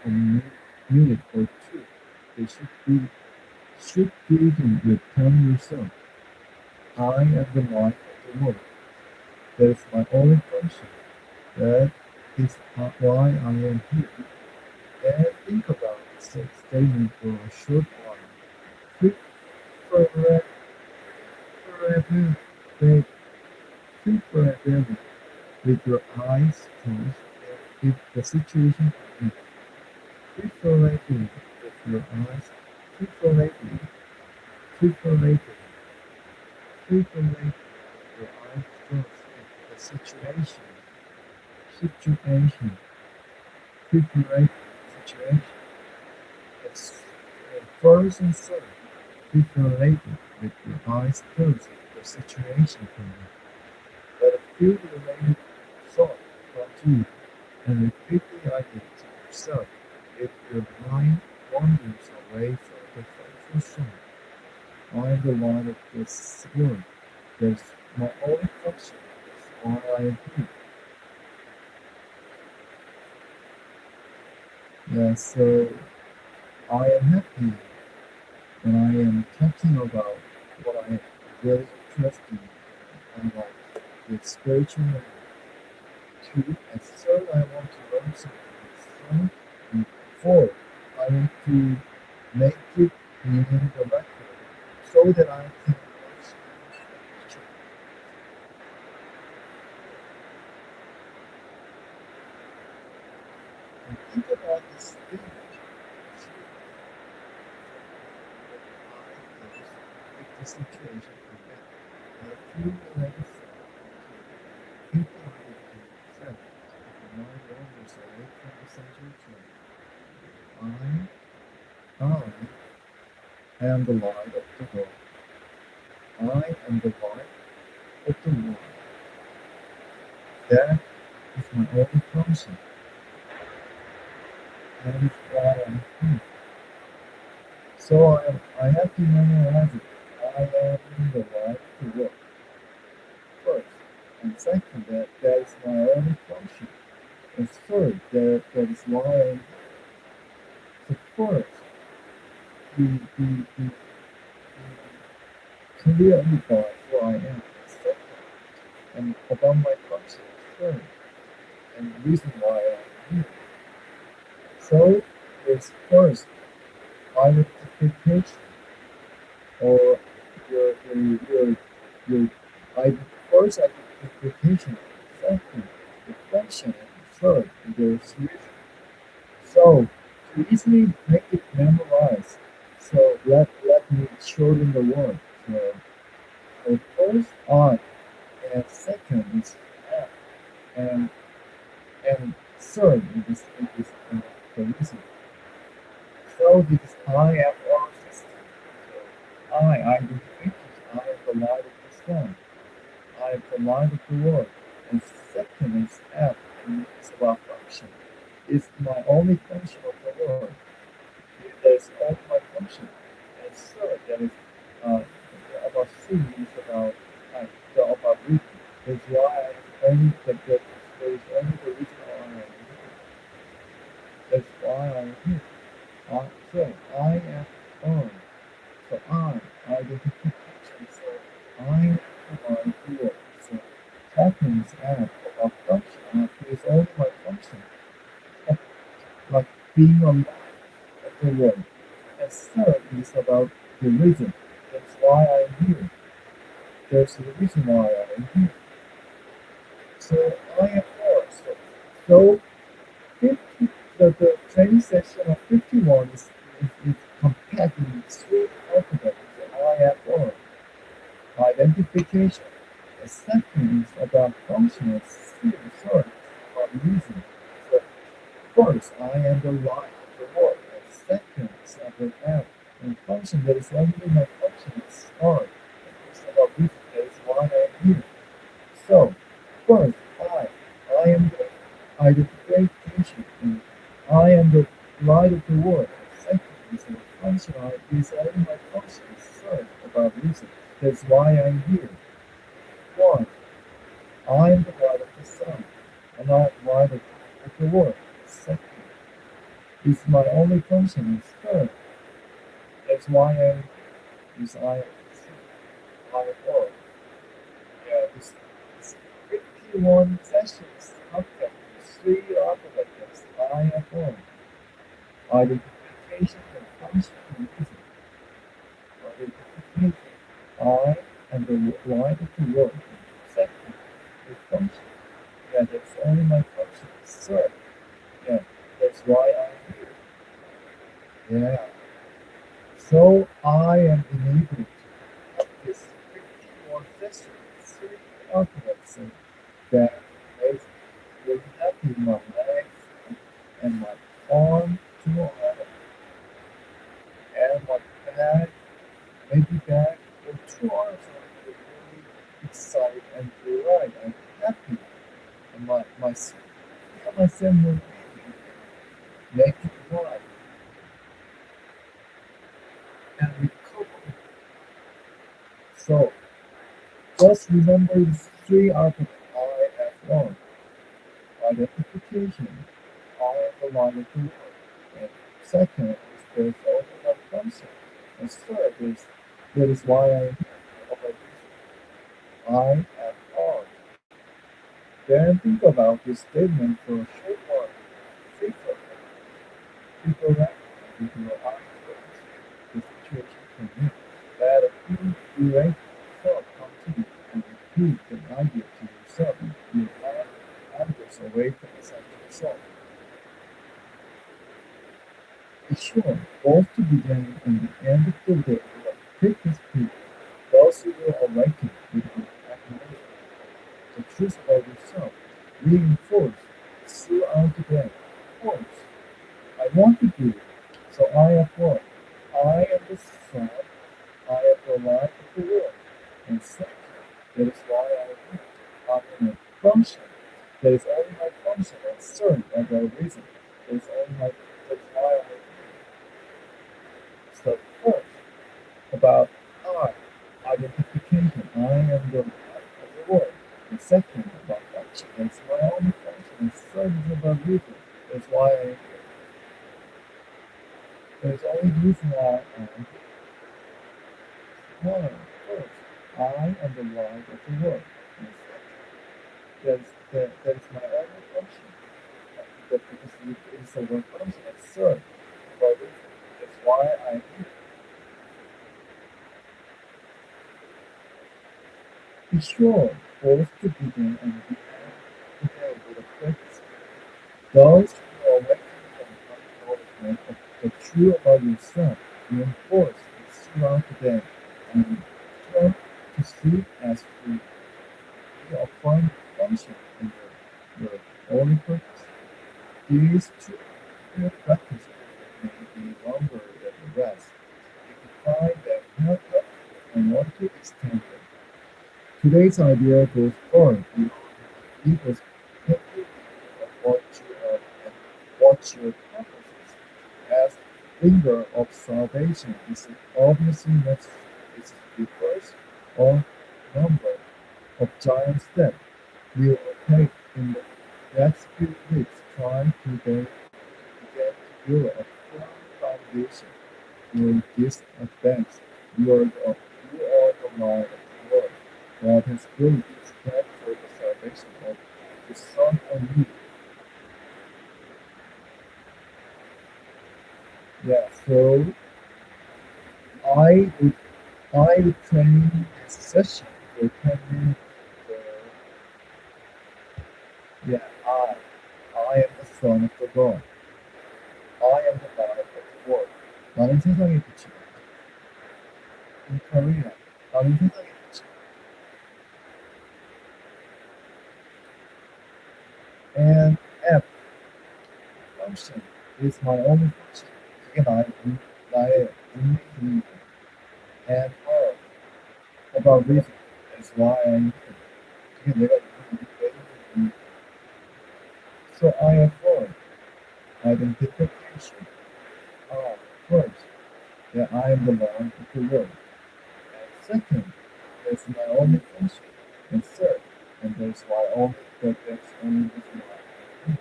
a minute or two. They should begin with telling yourself, I am the light of the world. That is my only function. That is why I am here. And think about the statement for a short while. Think forever, forever, think forever with your eyes closed. If the situation permits, think forever with your eyes, think forever, think forever, think forever with your eyes closed. If the situation, preparation, situation is first and second, preparated with your eyes closed. The situation permits. Let a few related thoughts come to you and repeat the idea to yourself. If your mind wanders away from the faithful song, I am the light of this world. That's my only function. That's why I am here. Yeah, so I am happy when I am talking about what I am really interested in and like with spiritual life. Two, and third, I want to learn something. And four, I want to make it in the record so that I can watch the picture. And think about this thing. If the situation prevents a few minutes people are in the mind wanders away from the central train. I am the light of the world. I am the light of the world. That is my only function. That is why I'm here. So I have to memorize it. I am the light of the world. First. And second, that is my only function. And third, that is why I'm here. So first, the clearly by who I am. Second, and about my function. Third, and the reason why I'm here. So it's first identification or your I first identification, second reflection, and third your solution. So to easily make it memorize, so let me shorten the word. So first I and second is F and and third is the reason. So this I am our system. So I identification. I am the light of the sun. I am the light of the world. And second is F, and it's about function. It's my only function of the world. That is only my function. And third, that is uh, about C is about reason. That's why I only that is only the reason why I am here. That's why I am here. So I am on. So identification. So I am my word. So happens app about function. Is only my function. Like being alive of the world. And third is about the reason. That's why I'm here. There's the reason why I'm here. So I am more. So 50, the training session of 51 is compact in three alphabets. So I am more. Identification. The second is about functional third is about reason. So first, I am the light of the world. And second is about app. And function that is only my function is third. It's about reason. That is why I am here. So, first, I am the identification, and I am the light of the world. Second is the function is only my function. Third, about reason. That's why I'm here. One, I am the light of the sun, and I am the light of the world. Second is my only function. Third, that's why I'm here. Is I am the sun, I am world. Yeah, this 51 sessions outcome three alphabets I have one. Identification and function and reason. Identification I and the light of the world. Second, the function. Yeah, that's only my function. Third, yeah, that's why I'm here. Yeah. So I am enabled to practice 51 sessions, three alphabets, and that makes really happy in my legs and my arm to and my back, maybe back or 2 hours. I'm really excited and delighted and happy. And my feel myself moving, making right and recover. So just remember these three alphabets I have learned. Identification, I am the light of the world. And second is there's also my function. And third is that is why I am here. I am art. Then think about this statement for a short while. Frequently, people recognize with your eyes the situation can mean that a few direct thought come to you and repeat the idea to yourself. You have ideas away from the central self. Be sure both to begin and the end of the day will take this people. Those who will awaken with your acknowledgement the truth about yourself reinforced throughout the day. Of course, I want to do it. So I have what? I am the sun. I am the light of the world. And second, that is why I am here. I am a function. That is only my function. And third, and the reason. That is only my. That is why I am here. So first, about I, identification. I am the light of the world. And second, about function. That's my only function. And third is about reason. That's why I am here. There's only reason why I am here. One, first, I am the light of the world. And that is my only function. Because it is a one function. And third, about reason. That's why I am here. Be sure both to begin and the end today with a practice. Those who are awakening from acknowledgement of the truth about yourself reinforce this throughout the day and turn to see as free. You are find function in your only purpose. These two practices may be longer than the rest. You can find them helpful and want to extend them. Today's idea goes far beyond Eagles thinking of what your purpose is. As bringer of salvation is obviously necessary. This is the first of number of giant steps we will take in the next few weeks trying to begin to build a firm foundation. Through this advance, you are the light of the world. God has built this plan for the salvation of His Son and you. Yeah, so I would I would train this session for 10 minutes. For, yeah, I am the Son of the God. I am the light of the world. 나는 세상의 빛이다. In Korea, 나는 세상의 빛이다. And F function is my only function. 그게 나의 운명이고. And R about reason. That's why I'm here. 그게 내가 왜 있는지. So I affirm identification. First, that I am the Lord of the world. And second, that's my only function. And third, and that's why only that's only reason why I'm here.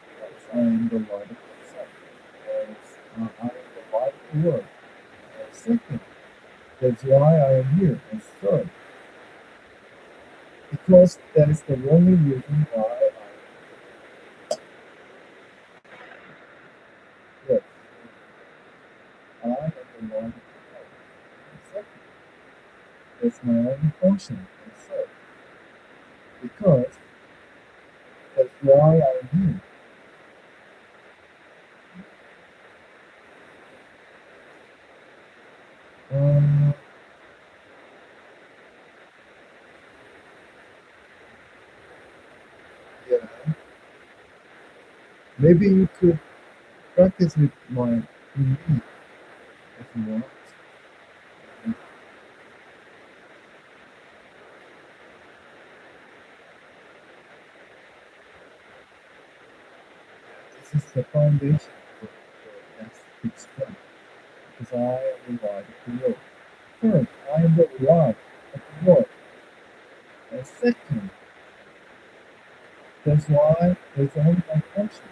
Because I am the Lord of myself. And I am the light of the world. And second, that's why I am here. And third, because that is the only reason why I live. I am the Lord of the world. And second, that's my only function. And third, because that's why I'm here. Um, yeah, maybe you could practice with my with me if you want. And this is the foundation for next big step because I am the light of the world. First, I am the light of the world. And second, that's why there's only one function.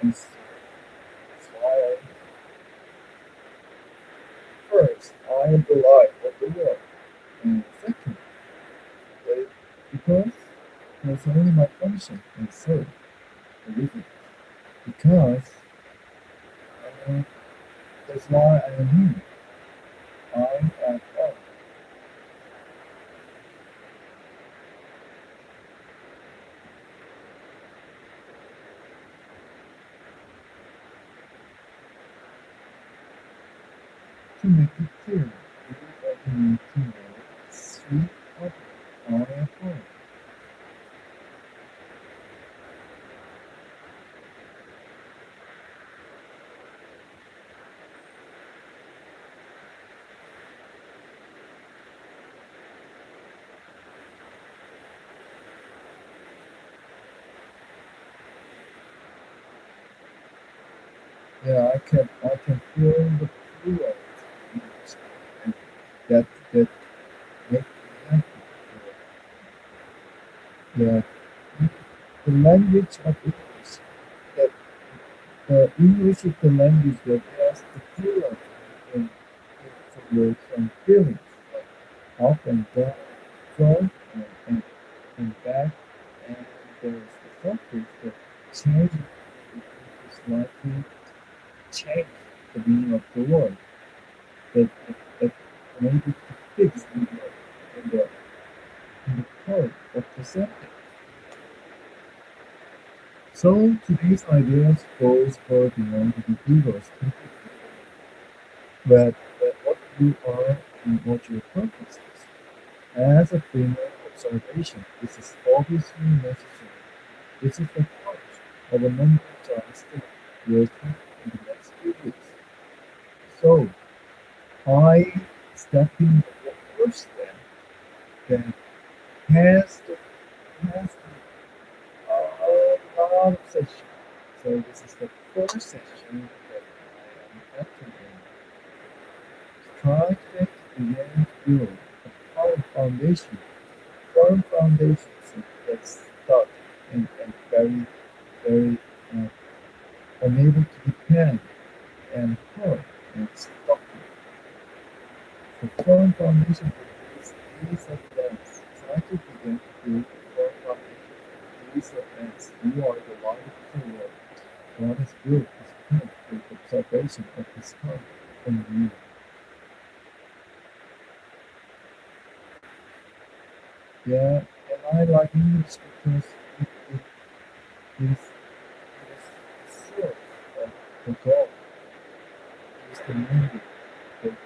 And that's why first, I am the light of the world. And second, that because there's only my function. And third, the reason because uh, that's why I am here. I am God. To make it clear, you only need to know three objects. I am God. Yeah, I can feel the fluid in this and that makes me happy. Yeah, the language of English, that the English is the language that has the fluid in from words and feelings, like up and down, front and back, and there's the factors that change is likely change the meaning of the word that maybe to fix in the in the code of the sentence. So today's ideas goes far beyond the Eagles but what you are and what your purpose is. As a female observation, this is obviously necessary. This is the part of a number of tasks that will take in the next few weeks. So I stepped in the first step that has to has a lot of sessions. So this is the first session that I am entering. Try to begin to build a firm foundation so that's stuck and very, very unable to depend and firm and structured. The firm foundation for these events. Try to begin to build a firm foundation for these events. You are the light of the world. God has built His plan with observation of His heart from you. Yeah, and I like English because it is the source of the God. It is the meaning that it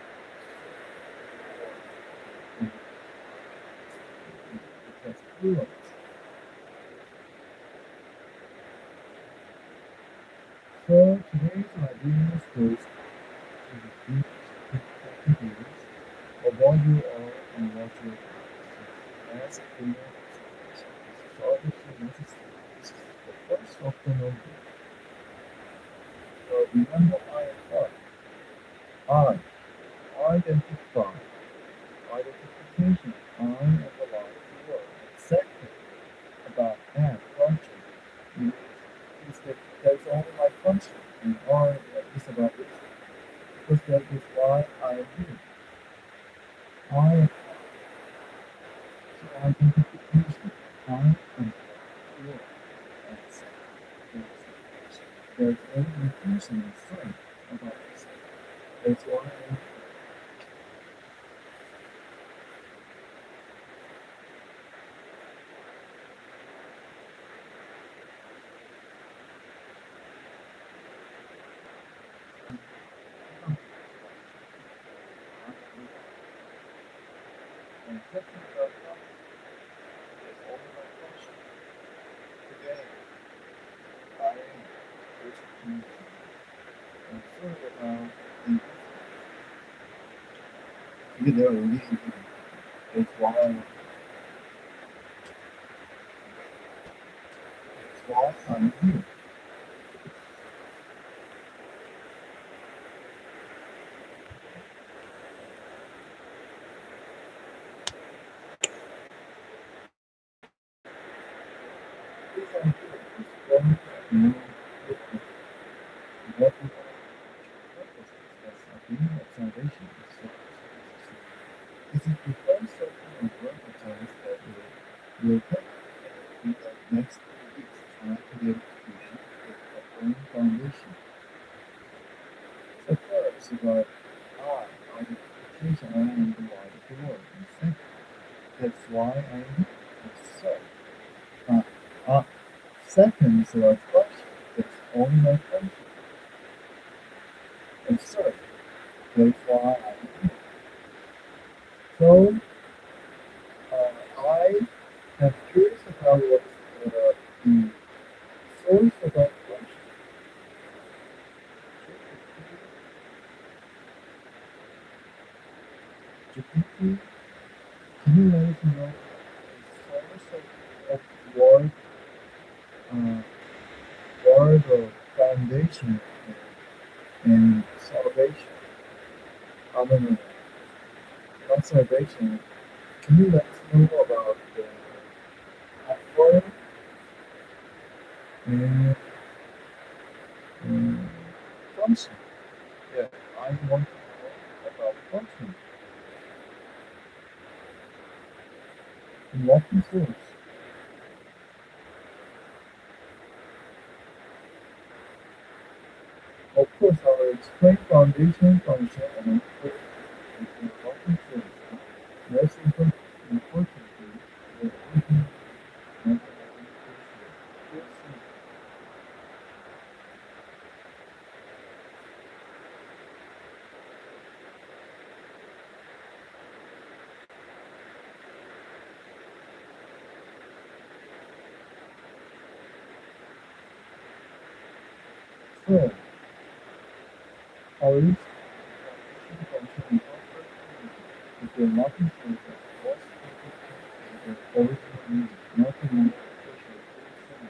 has fluent. So today's idea goes to the deep categories of what you are and what you are. As a clear observation, this is the first of the number. So remember I am God. I identify identification. I am the light of the world. Second, about that function. Is that there's only my function, and R is about this. Because that is why I am here. I am so identification. I am the world. And second, there's only inclusion and strength about this. That's why I am here. And second, there's only my function. Today, I am. There's a connection. And third, about the 이게 내가 여기 that's why I'm here. This I'm here is from you what you purpose is as a being observation is so this is the first circle of work observance that will take in the next 2 weeks trying to get execution with a firm foundation. So first about I identification I am the light of the world. And second, that's why I am here. And so uh, uh, second is about function. That's only my function. And third, that's why I am here. So I am curious about what the source of that function. GPT, can you let us know the source of word, uh, word of foundation and salvation? I don't know, not salvation. Can you let us know about the word and uh, function? Yeah, I want to know about function and what is source. Of course, I will explain foundation, function, and what is source. Most importantly, the origin of so, our The Latin phrase that most people keep in their original meaning, not the nomenclature fully.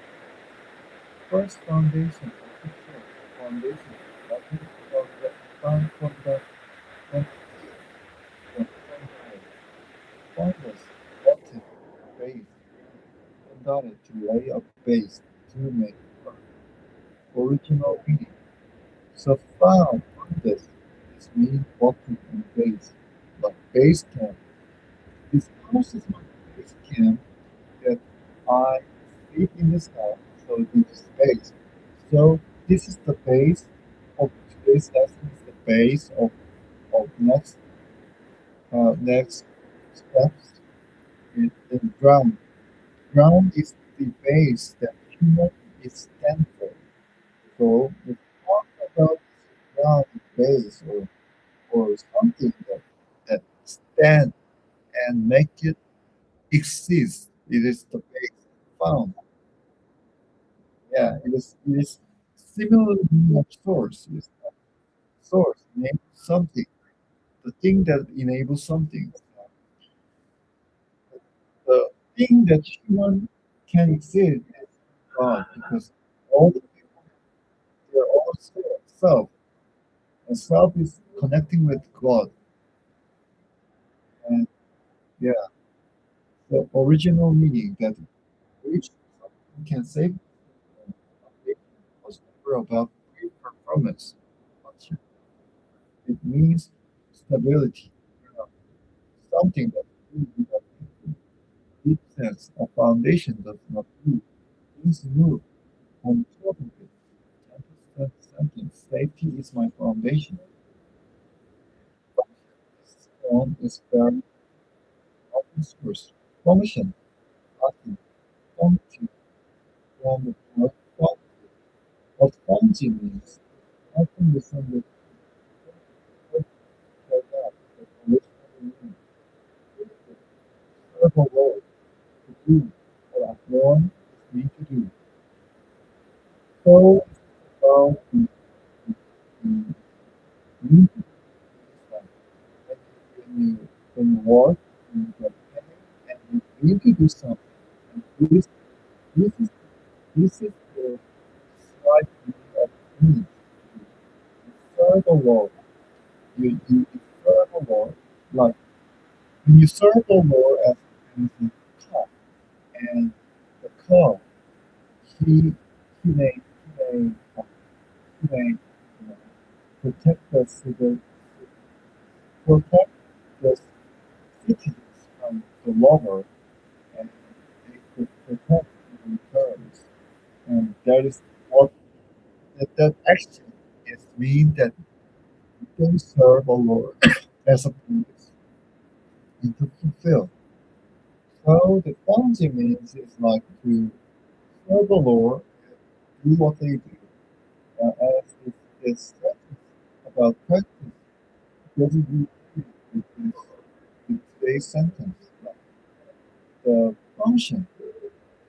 First, foundation. As it says, foundation. Latin from the from the from founders, wanted base, and to lay a base to make work. Original meaning. So found this mean bottom and base, like base camp. This house is my base camp that I sleep in this house, so this is base. So this is the base of today's lesson is the base of next steps in ground. Ground is the base that human is stand for. So we talk about ground base or something that stand and make it exist. It is the base found. Yeah, it is similarly of source. It is source enables something. The thing that enables something. The thing that human can exist is God because all the people they're all self. And self is connecting with God. And yeah, the original meaning that which can save was never about performance. But it means stability. You know, something that without deep sense of foundation does not move. Things move on top of it. That sentence, safety is my foundation. Stone is very open source. Function, nothing. Function from the word function. What function means, often misunderstood by that, but originally means serve a role, to do, or as one is meant to do. So, about the need to do when you work, you get paid, and you need to do something. And this is this is the right way of need. You serve a role. You serve a role. Like when you serve a role as a cop, and the cop he may protect the civil protect the citizens from the lover and they could protect the terrorists. And that is what that action is mean that they serve a Lord as a police and to fulfill. So the founding means is like to serve the Lord, do what they do. As it's about practice, doesn't do with with today's sentence. Like the function.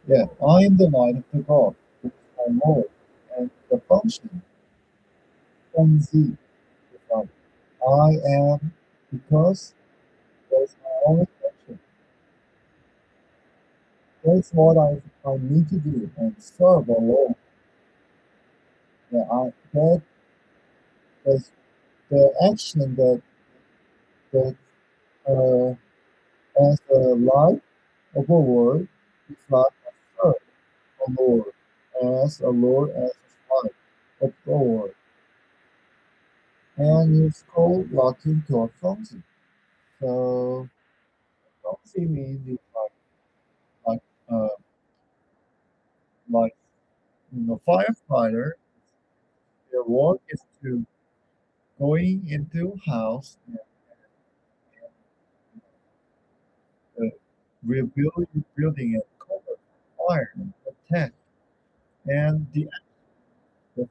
Yeah, I am the light of the God, which is my Lord. And the function from Z is like I am because that's my only function. That's what I need to do and serve the Lord. Yeah, that's the action that as a light of a word is like a serve the Lord as a Lord as a light of the Lord. And it's called Latin to authority. So authority means it's like uh like firefighter. Their work is to going into house and rebuilding building and cover fire and protect. And the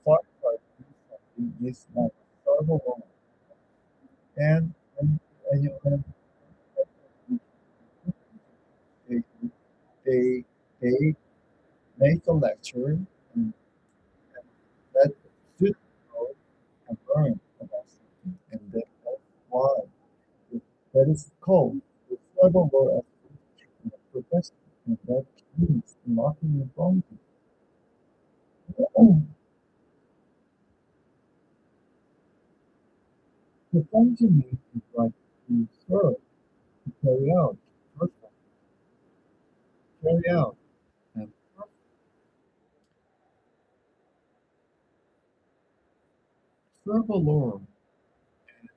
firefighter is like survival and and and they they they make a lecture and let students know and learn about something and that's why. That is called the survival law as profession, and that means marking and boundary. The function means like to serve, to carry out, perform, carry out, and serve a law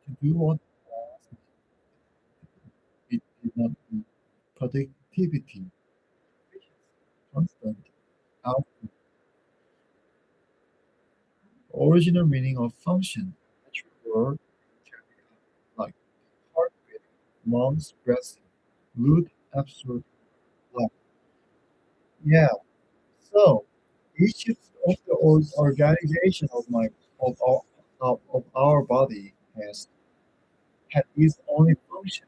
to do what it did not be productivity, constant, out, original meaning of function, natural word, like heartbeat, lungs, breathing, root, absurd, like, yeah. So each of the organization of my of our body has its own function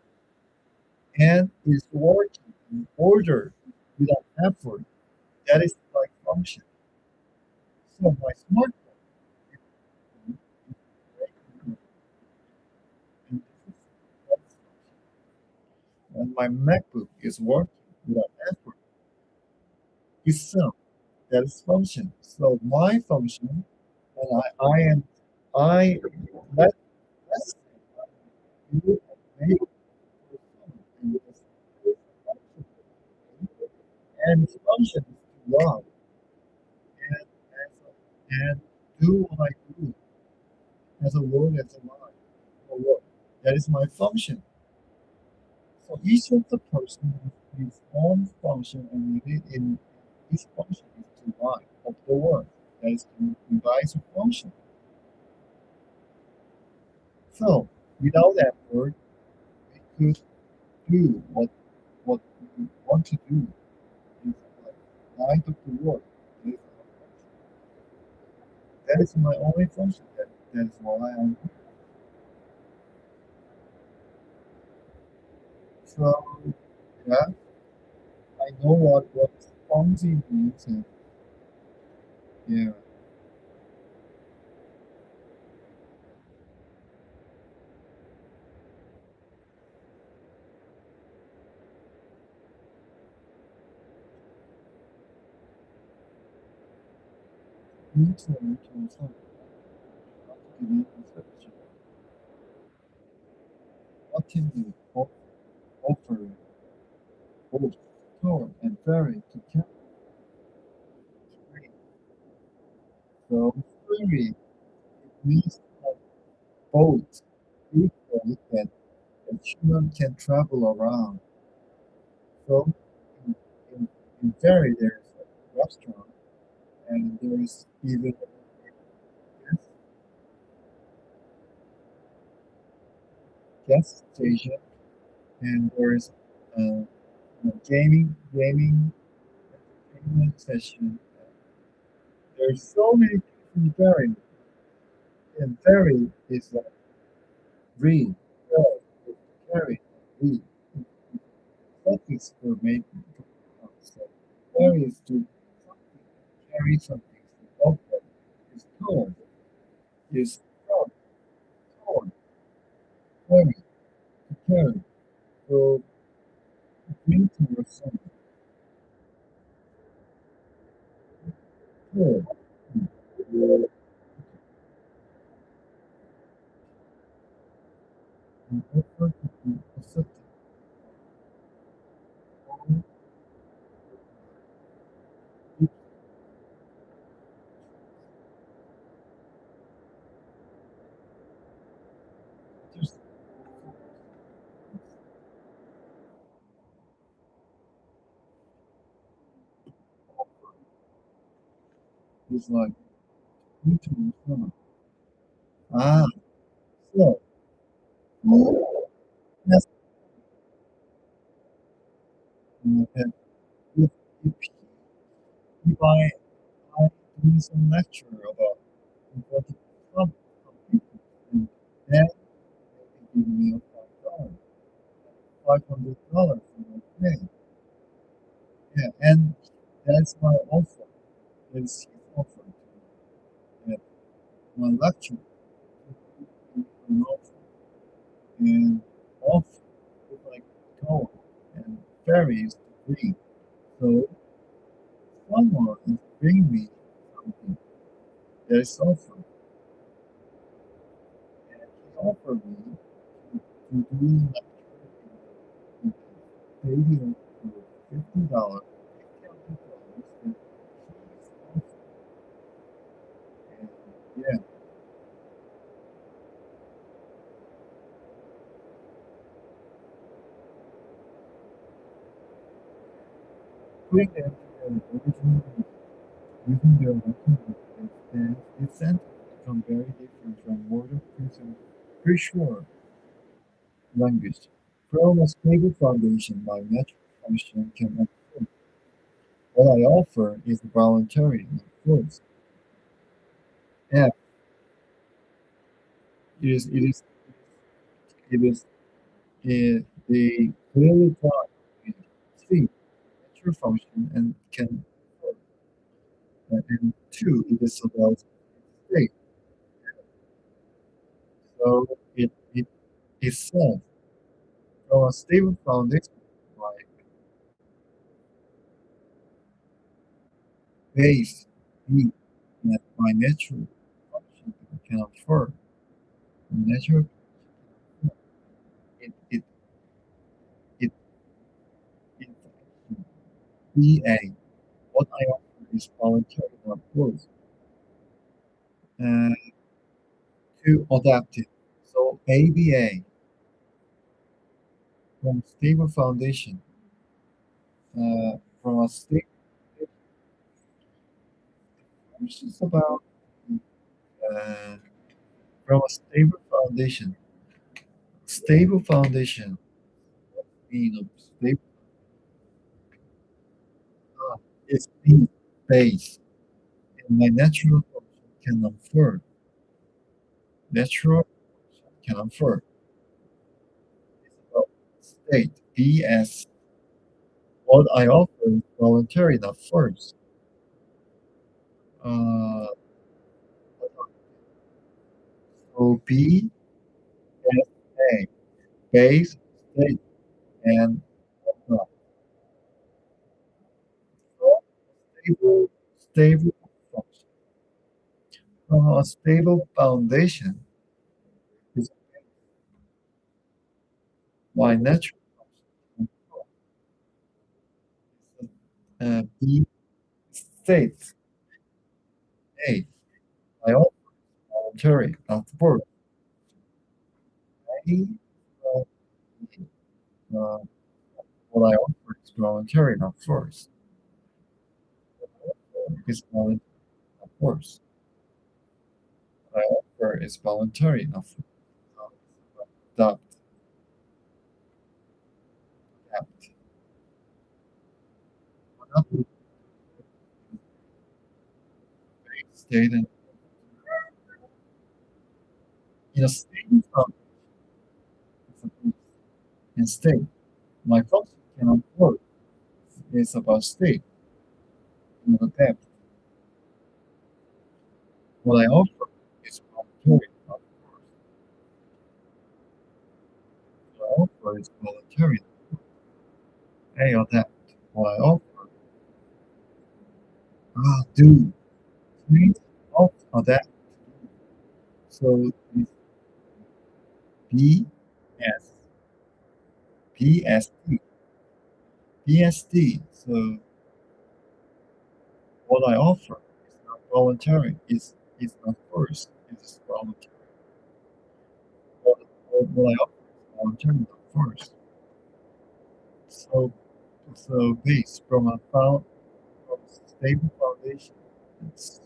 and is working in order without effort. That is like function. So my smartphone is working in this and my MacBook is working without effort. Itself that is function. So my function and I am I let let's you make and its function is to love and do what I do as a word as a mind or work. That is my function. So each of the person has his own function and in each function is to lie of the word. That is to devise a function. So without effort we could do what we want to do. It's like light of the word. That is our function. That is my only function. That is why I'm so yeah, I know what Ponzi means and yeah, me too, so not to give you conception. What can you offer both store and ferry to carry? So ferry means a boat, big boat that a human can travel around. So in, in, in ferry there's a restaurant and there is even a gas station and there is gaming entertainment session. There's so many things in ferry and ferry is like read, well, carry, read. Topics were made so ferry is to carry something. So offer is towed, is towed, towed, ferry, to carry. So bring to your son, towed. And offer to be accepted. It just is like bring to your son. Ah, so yes, and if if I do some lecture about important topic from people, and then they give me a $500 for my pay. Yeah, and that's my offer. That's his offer to my lecture. An offer and offer. varies degree. So someone is bringing me something that is offered, and he offered me to do like stadium for $50, $50 and he's offered, and yeah, putting them together originally using their working methods, then its sentence become very different from word of person pretty sure language. From a stable foundation, my natural function can unfold. What I offer is voluntary, not forced. F, it is, they clearly taught me three, natural function and can, and two, it is about state. So it says, from a stable foundation, my base, B, that my natural function can afford. Natural, it, it, it, it, BA, what I offer is voluntary, not forced. Uh, to adaptive. So ABA, from stable foundation, from a stable, which is about uh, from a stable foundation. Stable foundation mean of stable is B base, and my natural function can infer. Natural function can infer. It's about state BS. What I offer is voluntary, not forced. Uh, so B S A base state and whatnot. So stable function. A stable foundation is my natural function. B states A. I offer voluntary, not forced. A. Uh, uh, what I offer is voluntary, not forced. Is voluntary, not forced. What I offer is voluntary, not forced. Adopt, adapt. Another state in a stable foundation in state. My function cannot work. It's about state, not adapt. What I offer is voluntary, not forced. What I offer is voluntary. A adapt. What I offer, do. Means of adapt. So it's B S P S D P S D. So what I offer is not voluntary. It's not forced. It's voluntary. What, what I offer is voluntary, not forced. So base from from a stable foundation. It's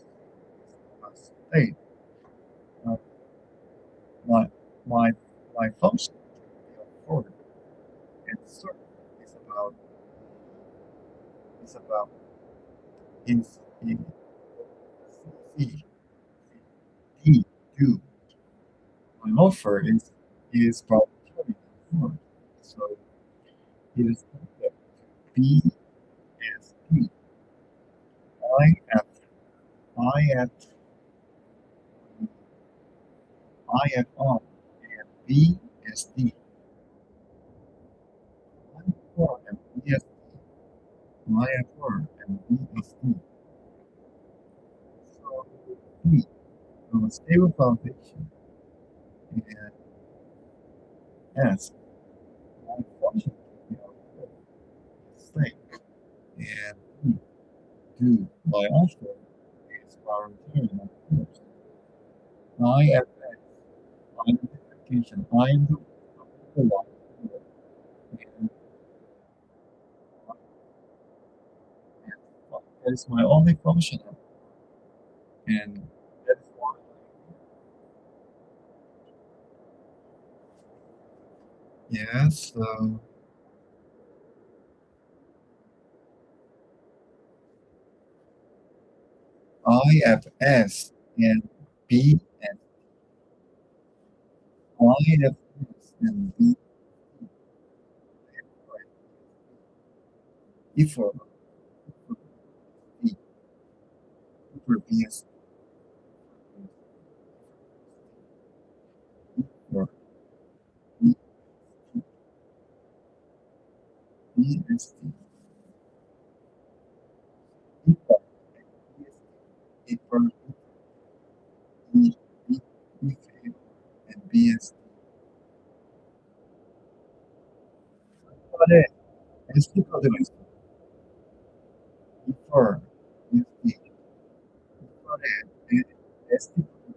a state. Uh, my my my function can be afforded. And certain is about is C D do. My offer is voluntary form. So it is B S P I F I F I F R and B S D. IFR and BSD. So B, stable foundation, and S, function can be output, sake, and D, do by offering is volunteering of course. IFX, identification, I am the one, and that is my only function, and that is why yes, IFS and BS, IFS and B for B for BS for B BST B for BST for B B B and BST. 그래, ST 코드가 있어. for BST 그래, ST 코드.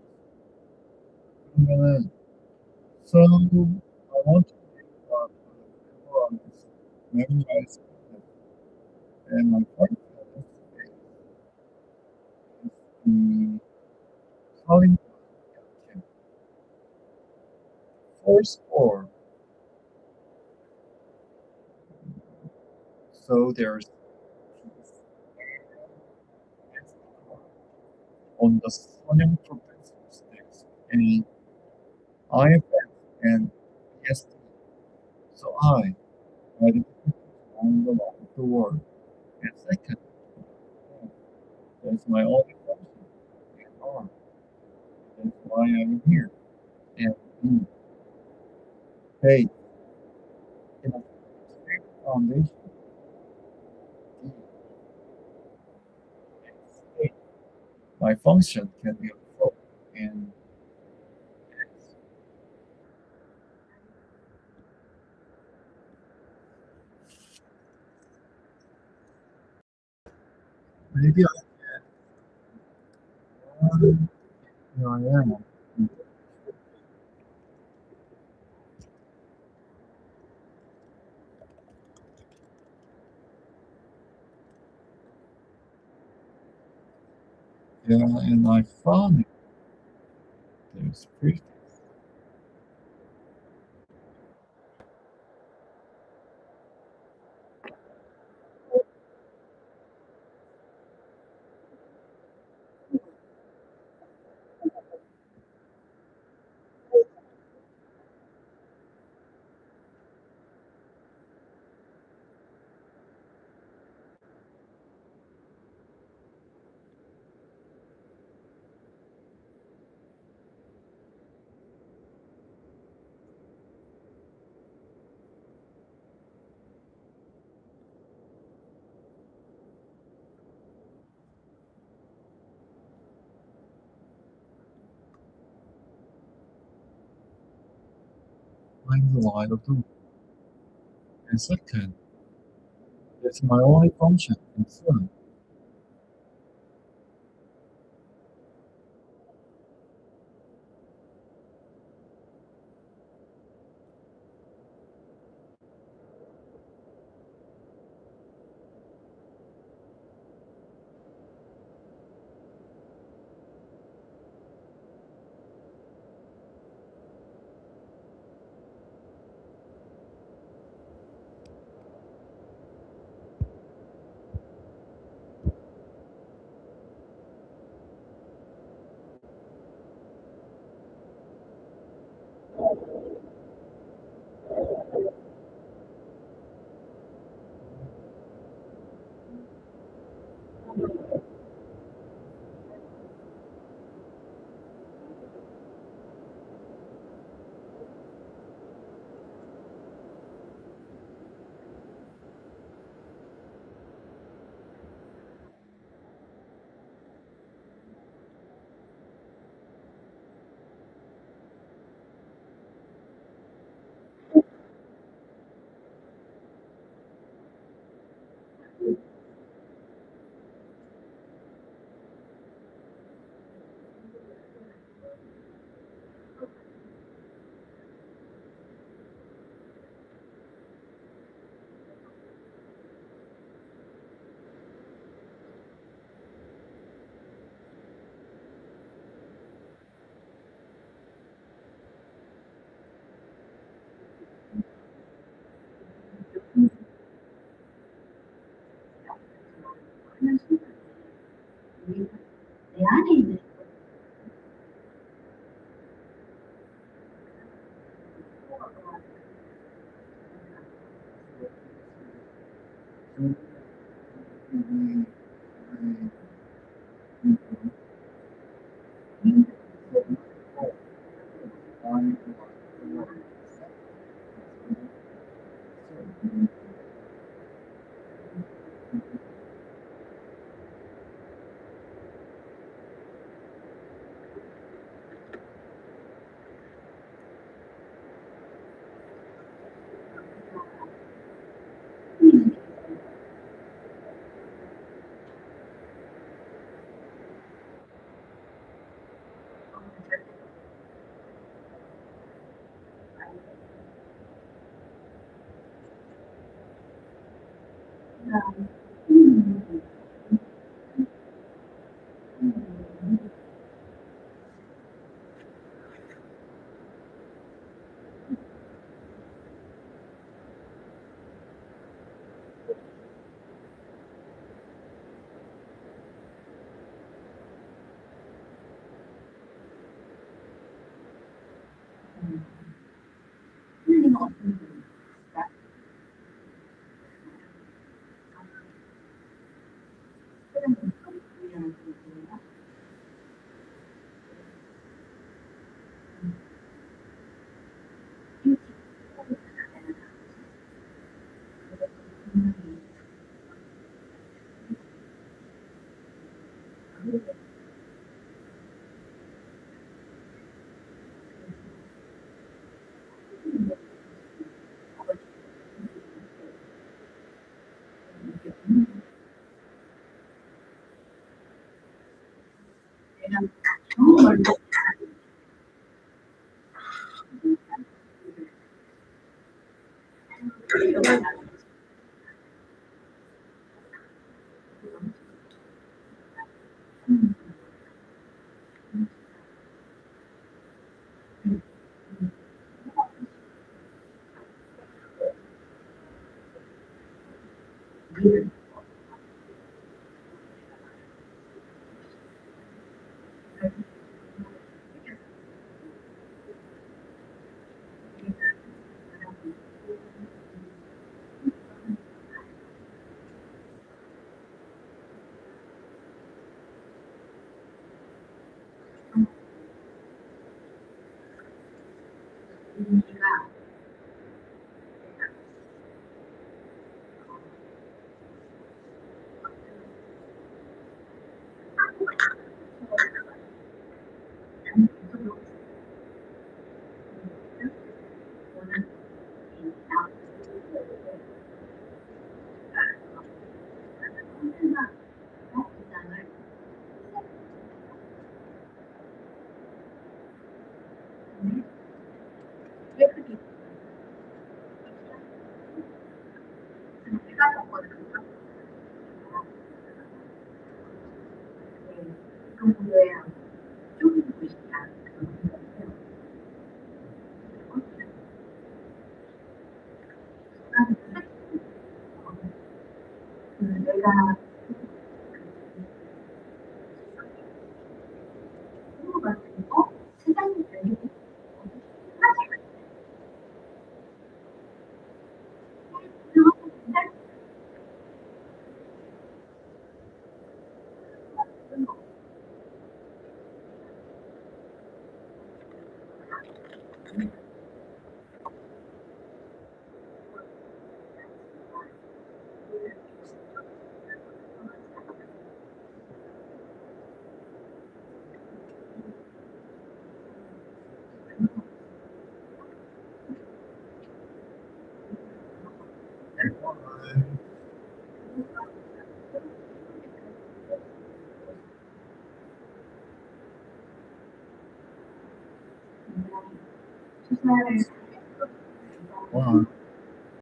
그러면은 so I want to make memorize and my partner is the calling force or so there's on the Sonic propensity sticks and IFF and PST. So I did on the line of the word. And second, that's my only function. And R. That's why I'm here. And B. Hey, in a stable foundation, D and state. My function can be a float and X. Maybe here I am. Yeah, and I found it. There's prefix. I'm the light of the world. And second, it's my only function. And third,